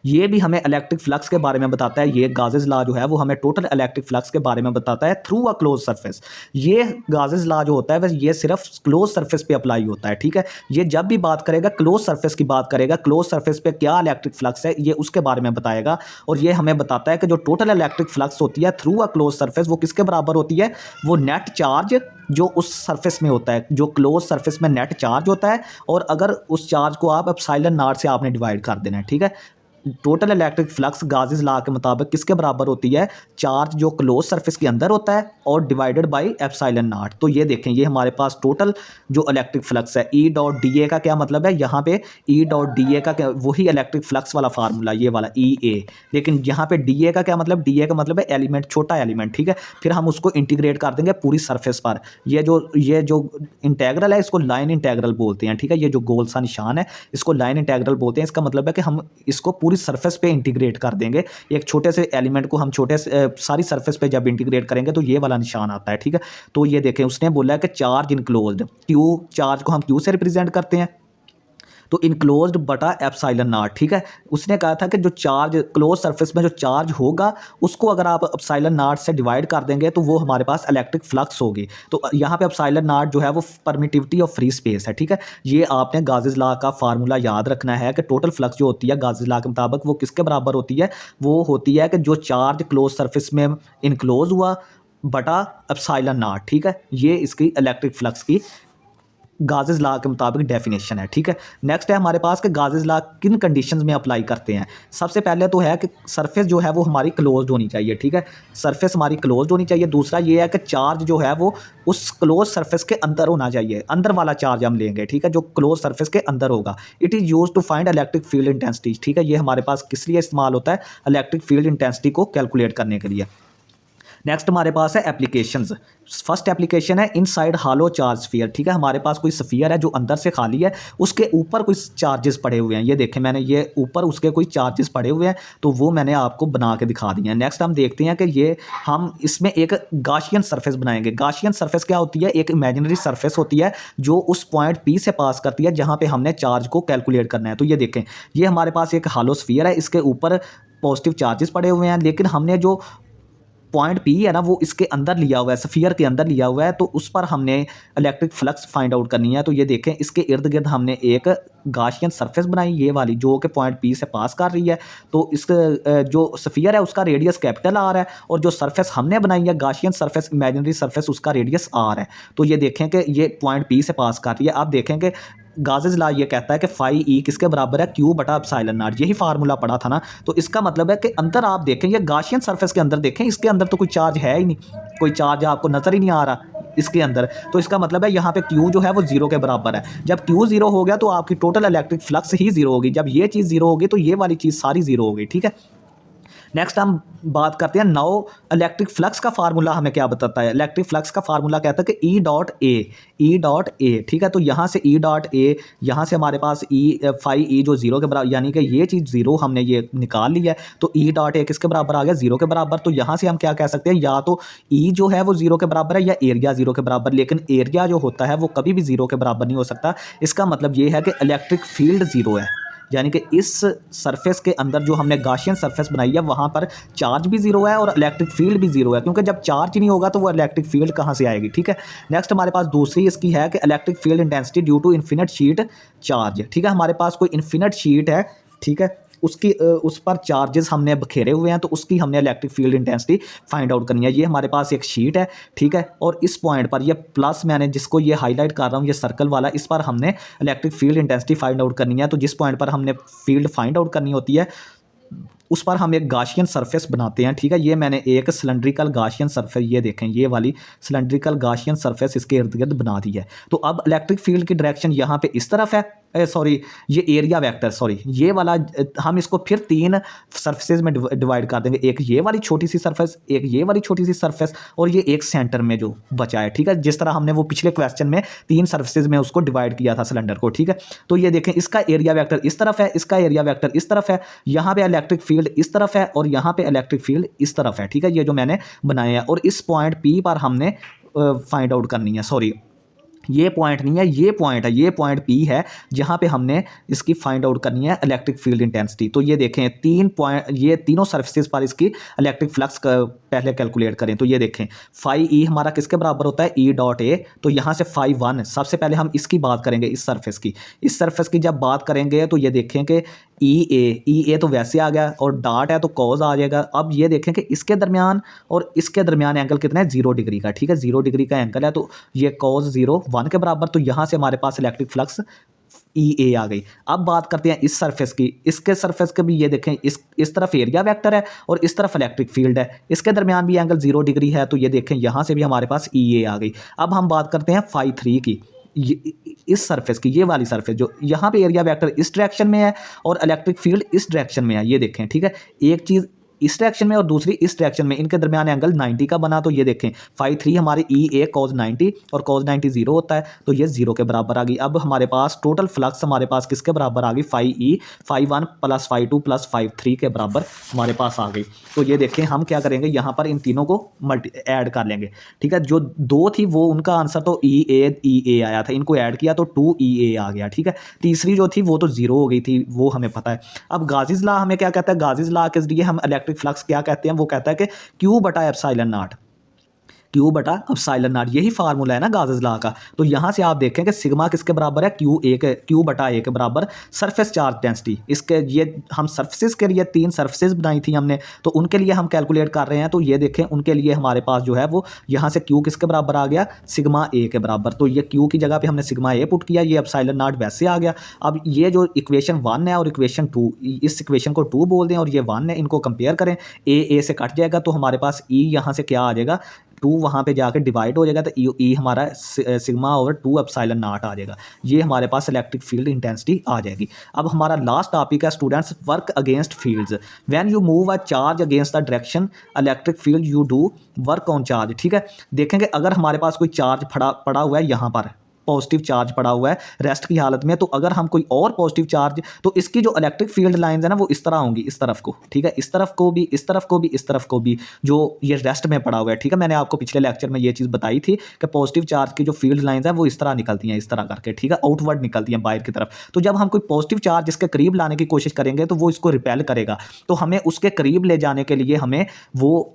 Speaker 1: ये भी हमें इलेक्ट्रिक फ्लक्स के बारे में बताता है। ये गाजेस लॉ जो है वो हमें टोटल इलेक्ट्रिक फ्लक्स के बारे में बताता है थ्रू अ क्लोज सरफेस। ये गाजेस लॉ जो होता है वह ये सिर्फ क्लोज सरफेस पे अप्लाई होता है, ठीक है। ये जब भी बात करेगा क्लोज सरफेस की बात करेगा, क्लोज सरफेस पे क्या इलेक्ट्रिक फ्लक्स है ये उसके बारे में बताएगा। और ये हमें बताता है कि जो टोटल इलेक्ट्रिक फ्लक्स होती है थ्रू अ क्लोज सरफेस वो किसके बराबर होती है, वो नेट चार्ज जो उस सरफेस में होता है, जो क्लोज सरफेस में नेट चार्ज होता है, और अगर उस चार्ज को आप एप्सिलॉन नॉट से आपने डिवाइड कर देना है, ठीक है। Total electric flux gauges law के मुताबिक किसके बराबर होती है, चार्ज जो क्लोज सरफेस के अंदर होता है और डिवाइडेड बाय एप्सिलॉन नॉट। तो ये देखें, ये हमारे पास टोटल जो इलेक्ट्रिक फ्लक्स है, ई डॉट डी ए का क्या मतलब है, यहाँ पे ई डॉट डी ए का क्या, वही इलेक्ट्रिक फ्लक्स वाला फार्मूला ये वाला ई ए, लेकिन यहाँ पे डी ए का क्या मतलब, डी ए का मतलब है एलिमेंट, छोटा एलिमेंट, ठीक है। फिर हम उसको इंटीग्रेट कर देंगे पूरी सरफेस पर। ये जो इंटेग्रल है इसको लाइन इंटेग्रल बोलते हैं, ठीक है। ये जो गोल सा निशान है इसको लाइन इंटेग्रल बोलते हैं। इसका मतलब है कि हम इसको पूरी सरफेस पे इंटीग्रेट कर देंगे, एक छोटे से एलिमेंट को हम सारी सरफेस पे जब इंटीग्रेट करेंगे तो ये वाला निशान आता है, ठीक है। तो ये देखें, उसने बोला है कि चार्ज इनक्लोज्ड, क्यू चार्ज को हम क्यू से रिप्रेजेंट करते हैं, तो इनक्लोज्ड बटा एप्सिलॉन नॉट, ठीक है। उसने कहा था कि जो चार्ज क्लोज सरफेस में जो चार्ज होगा उसको अगर आप एप्सिलॉन नॉट से डिवाइड कर देंगे तो वो हमारे पास इलेक्ट्रिक फ्लक्स होगी। तो यहाँ पे एप्सिलॉन नॉट जो है वो परमिटिविटी ऑफ फ्री स्पेस है, ठीक है। ये आपने गाजेस लॉ का फार्मूला याद रखना है कि टोटल फ्लक्स जो होती है गाजेस लॉ के मुताबिक वो किसके बराबर होती है, वो होती है कि जो चार्ज क्लोज सरफेस में इनक्लोज हुआ बटा एप्सिलॉन नॉट, ठीक है। ये इसकी इलेक्ट्रिक फ्लक्स की गाजेस लॉ के मुताबिक डेफिनेशन है, ठीक है। नेक्स्ट है हमारे पास कि गाजेस लॉ किन कंडीशंस में अप्लाई करते हैं। सबसे पहले तो है कि सरफेस जो है वो हमारी क्लोज्ड होनी चाहिए, ठीक है। सरफेस हमारी क्लोज्ड होनी चाहिए। दूसरा ये है कि चार्ज जो है वो उस क्लोज सरफेस के अंदर होना चाहिए, अंदर वाला चार्ज हम लेंगे, ठीक है, जो क्लोज सरफेस के अंदर होगा। It is use to find electric field intensity, ठीक है। ये हमारे पास किस लिए इस्तेमाल होता है, इलेक्ट्रिक फील्ड इंटेंसिटी को कैलकुलेट करने के लिए। नेक्स्ट हमारे पास है एप्लीकेशंस। फर्स्ट एप्लीकेशन है इनसाइड हालो चार्ज स्फीयर, ठीक है। हमारे पास कोई स्फीयर है जो अंदर से खाली है, उसके ऊपर कोई चार्जेस पड़े हुए हैं। ये देखें, मैंने ये ऊपर उसके कोई चार्जेस पड़े हुए हैं, तो वो मैंने आपको बना के दिखा दिए हैं। नेक्स्ट हम देखते हैं कि ये हम इसमें एक गाशियन सरफेस बनाएंगे। गाशियन सरफेस क्या होती है, एक इमेजिनरी सरफेस होती है जो उस पॉइंट पी से पास करती है जहाँ पे हमने चार्ज को कैलकुलेट करना है। तो ये देखें, ये हमारे पास एक हालो स्फीयर है, इसके ऊपर पॉजिटिव चार्जेस पड़े हुए हैं, लेकिन हमने जो पॉइंट पी है ना वो इसके अंदर लिया हुआ है, स्फीयर के अंदर लिया हुआ है, तो उस पर हमने इलेक्ट्रिक फ्लक्स फाइंड आउट करनी है। तो ये देखें इसके इर्द गिर्द हमने एक गाशियन सरफेस बनाई, ये वाली जो कि पॉइंट पी से पास कर रही है। तो इस जो स्फीयर है उसका रेडियस कैपिटल आर है, और जो सरफेस हमने बनाई है गाशियन सरफेस, इमेजिनरी सरफेस, उसका रेडियस आर है। तो ये देखें कि ये पॉइंट पी से पास कर रही है। आप देखें कि गाजेस लॉ ये कहता है कि फाई ई किसके बराबर है, क्यू बटा एप्सिलॉन नॉट, यही फार्मूला पड़ा था ना। तो इसका मतलब है कि अंदर आप देखें, ये गाशियन सरफेस के अंदर देखें, इसके अंदर तो कोई चार्ज है ही नहीं, कोई चार्ज आपको नज़र ही नहीं आ रहा इसके अंदर। तो इसका मतलब है यहाँ पे Q जो है वो जीरो के बराबर है। जब Q जीरो हो गया तो आपकी टोटल इलेक्ट्रिक फ्लक्स ही जीरो होगी। जब ये चीज़ जीरो होगी तो ये वाली चीज़ सारी जीरो होगी, ठीक है। नेक्स्ट हम बात करते हैं नाउ इलेक्ट्रिक फ्लक्स का फार्मूला हमें क्या बताता है। इलेक्ट्रिक फ्लक्स का फार्मूला कहता है कि ई डॉट ए, ठीक है। तो यहाँ से ई डॉट ए, यहाँ से हमारे पास फाई ई जो जीरो के बराबर, यानी कि ये चीज़ जीरो हमने ये निकाल लिया है। तो ई डॉट ए किसके बराबर आ गया, जीरो के बराबर। तो यहाँ से हम क्या कह सकते हैं, या तो ई जो है वो जीरो के बराबर है या एरिया जीरो के बराबर, लेकिन एरिया जो होता है वो कभी भी जीरो के बराबर नहीं हो सकता। इसका मतलब ये है कि इलेक्ट्रिक फील्ड जीरो है, यानी कि इस सरफेस के अंदर जो हमने गाशियन सरफेस बनाई है वहाँ पर चार्ज भी जीरो है और इलेक्ट्रिक फील्ड भी जीरो है, क्योंकि जब चार्ज ही नहीं होगा तो वो इलेक्ट्रिक फील्ड कहाँ से आएगी, ठीक है। नेक्स्ट हमारे पास दूसरी इसकी है कि electric field intensity due to infinite sheet charge, ठीक है। हमारे पास कोई इन्फिनिट शीट है, ठीक है, उसकी उस पर चार्जेस हमने बखेरे हुए हैं, तो उसकी हमने electric field intensity find out करनी है। ये हमारे पास एक शीट है, ठीक है, और इस पॉइंट पर ये प्लस, मैंने जिसको ये हाईलाइट कर रहा हूँ, ये सर्कल वाला, इस पर हमने electric field intensity find out करनी है। तो जिस पॉइंट पर हमने फील्ड फाइंड आउट करनी होती है उस पर हम एक गाशियन सरफेस बनाते हैं, ठीक है। ये मैंने एक सिलेंड्रिकल गाशियन सरफेस, ये देखें ये वाली सिलेंड्रिकल गाशियन सरफेस इसके इर्द गिर्द बना दी है। तो अब इलेक्ट्रिक फील्ड की डायरेक्शन यहाँ पे इस तरफ है, सॉरी ये एरिया वेक्टर, सॉरी ये वाला, हम इसको फिर तीन सरफेसेज में डिवाइड कर देंगे। एक ये वाली छोटी सी सरफेस, एक ये वाली छोटी सी सरफेस, और ये एक सेंटर में जो बचा है, ठीक है। जिस तरह हमने वो पिछले क्वेश्चन में तीन सरफेसेज में उसको डिवाइड किया था सिलेंडर को, ठीक है। तो ये देखें इसका एरिया वेक्टर इस तरफ है, इसका एरिया वेक्टर इस तरफ है, यहाँ पे इलेक्ट्रिक फील्ड इस तरफ है और यहाँ पे इलेक्ट्रिक फील्ड इस तरफ है, ठीक है। ये जो मैंने बनाए हैं, और इस पॉइंट P पर हमने फाइंड आउट करनी है, सॉरी ये पॉइंट नहीं है, ये पॉइंट है, ये पॉइंट P है जहाँ पे हमने इसकी फाइंड आउट करनी है इलेक्ट्रिक फील्ड इंटेंसिटी। तो ये देखें तीन पॉइंट, ये तीनों सर्फेसेस पर इसकी इलेक्ट्रिक फ्लक्स का पहले कैलकुलेट करें। तो ये देखें फाई ई हमारा किसके बराबर होता है, ई डॉट ए। तो यहाँ से फाई वन, सबसे पहले हम इसकी बात करेंगे, इस सर्फेस की। इस सर्फेस की जब बात करेंगे तो ये देखें कि ई ए तो वैसे आ गया, और डॉट है तो कॉज आ जाएगा। अब ये देखें कि इसके दरमियान और इसके दरमियान एंगल कितना है, 0 डिग्री का, ठीक है। 0 डिग्री का एंगल है, तो ये कॉज 0 1 के बराबर। तो यहाँ से हमारे पास इलेक्ट्रिक फ्लक्स ई ए आ गई। अब बात करते हैं इस सरफेस की, इसके सरफेस के भी ये देखें, इस तरफ एरिया वेक्टर है और इस तरफ इलेक्ट्रिक फील्ड है, इसके दरमियान भी एंगल 0 डिग्री है। तो ये देखें यहाँ से भी हमारे पास ई ए आ गई। अब हम बात करते हैं फाई 3 की, इस सरफेस की, ये वाली सरफेस जो यहाँ पे एरिया वेक्टर इस डायरेक्शन में है और इलेक्ट्रिक फील्ड इस डायरेक्शन में है, ये देखें, ठीक है। एक चीज़ इस डायरेक्शन में और दूसरी इस डायरेक्शन में, इनके दरमियान एंगल 90 का बना। तो ये देखें फाई 3 हमारी ई ए कॉज 90 और कॉज 90 0 होता है, तो ये 0 के बराबर आ गई। अब हमारे पास टोटल फ्लक्स हमारे पास किसके बराबर आ गई, phi E, phi 1 plus phi 2 plus phi 3 के बराबर हमारे पास आ गई। तो ये देखें हम क्या करेंगे, यहाँ पर इन तीनों को ऐड कर लेंगे, ठीक है। जो दो थी वो उनका आंसर तो ई ए आया था, इनको ऐड किया तो 2 ई ए आ गया, ठीक है। तीसरी जो थी वो तो 0 हो गई थी, वो हमें पता है। अब गाजिस लॉ हमें क्या कहता है, गाजिस लॉ के जरिए हम इलेक्ट्रिक फ्लक्स क्या कहते हैं, वो कहता है कि Q बटा एप्सिलॉन नॉट, Q बटा एप्सिलॉन नॉट, यही फार्मूला है ना गाजेस लॉ का। तो यहाँ से आप देखें कि सिग्मा किसके बराबर है, Q बटा ए के बराबर सरफेस चार्ज डेंसिटी। इसके ये हम सरफेसेस के लिए तीन सरफेसेस बनाई थी हमने, तो उनके लिए हम कैलकुलेट कर रहे हैं। तो ये देखें उनके लिए हमारे पास जो है वो यहाँ से Q किसके बराबर आ गया, सिग्मा ए के बराबर। तो ये Q की जगह पे हमने सिग्मा ए पुट किया, ये एप्सिलॉन नॉट वैसे आ गया। अब ये जो इक्वेशन 1 है और इक्वेशन 2, इस इक्वेशन को 2 बोल दें और ये 1 है, इनको कंपेयर करें, ए से कट जाएगा तो हमारे पास ई यहाँ से क्या आ जाएगा, 2 वहाँ पे जाकर डिवाइड हो जाएगा, तो ई हमारा सिग्मा ओवर 2 एप्सिलॉन नॉट आ जाएगा। ये हमारे पास इलेक्ट्रिक फील्ड इंटेंसिटी आ जाएगी। अब हमारा लास्ट टॉपिक है students, work against fields. When you move a charge against the direction electric field you do work on charge, ठीक है। देखेंगे अगर हमारे पास कोई चार्ज पड़ा हुआ है, यहाँ पर पॉजिटिव चार्ज पड़ा हुआ है रेस्ट की हालत में, तो अगर हम कोई और पॉजिटिव चार्ज, तो इसकी जो इलेक्ट्रिक फील्ड लाइंस है ना वो इस तरह होंगी, इस तरफ को, ठीक है, इस तरफ को भी, इस तरफ को भी, इस तरफ को भी, जो ये रेस्ट में पड़ा हुआ है, ठीक है। मैंने आपको पिछले लेक्चर में ये चीज़ बताई थी कि पॉजिटिव चार्ज की जो फील्ड लाइंस है वो इस तरह निकलती हैं, इस तरह करके, ठीक है, आउटवर्ड निकलती हैं बाहर की तरफ। तो जब हम कोई पॉजिटिव चार्ज इसके करीब लाने की कोशिश करेंगे तो वो इसको रिपेल करेगा, तो हमें उसके करीब ले जाने के लिए हमें वो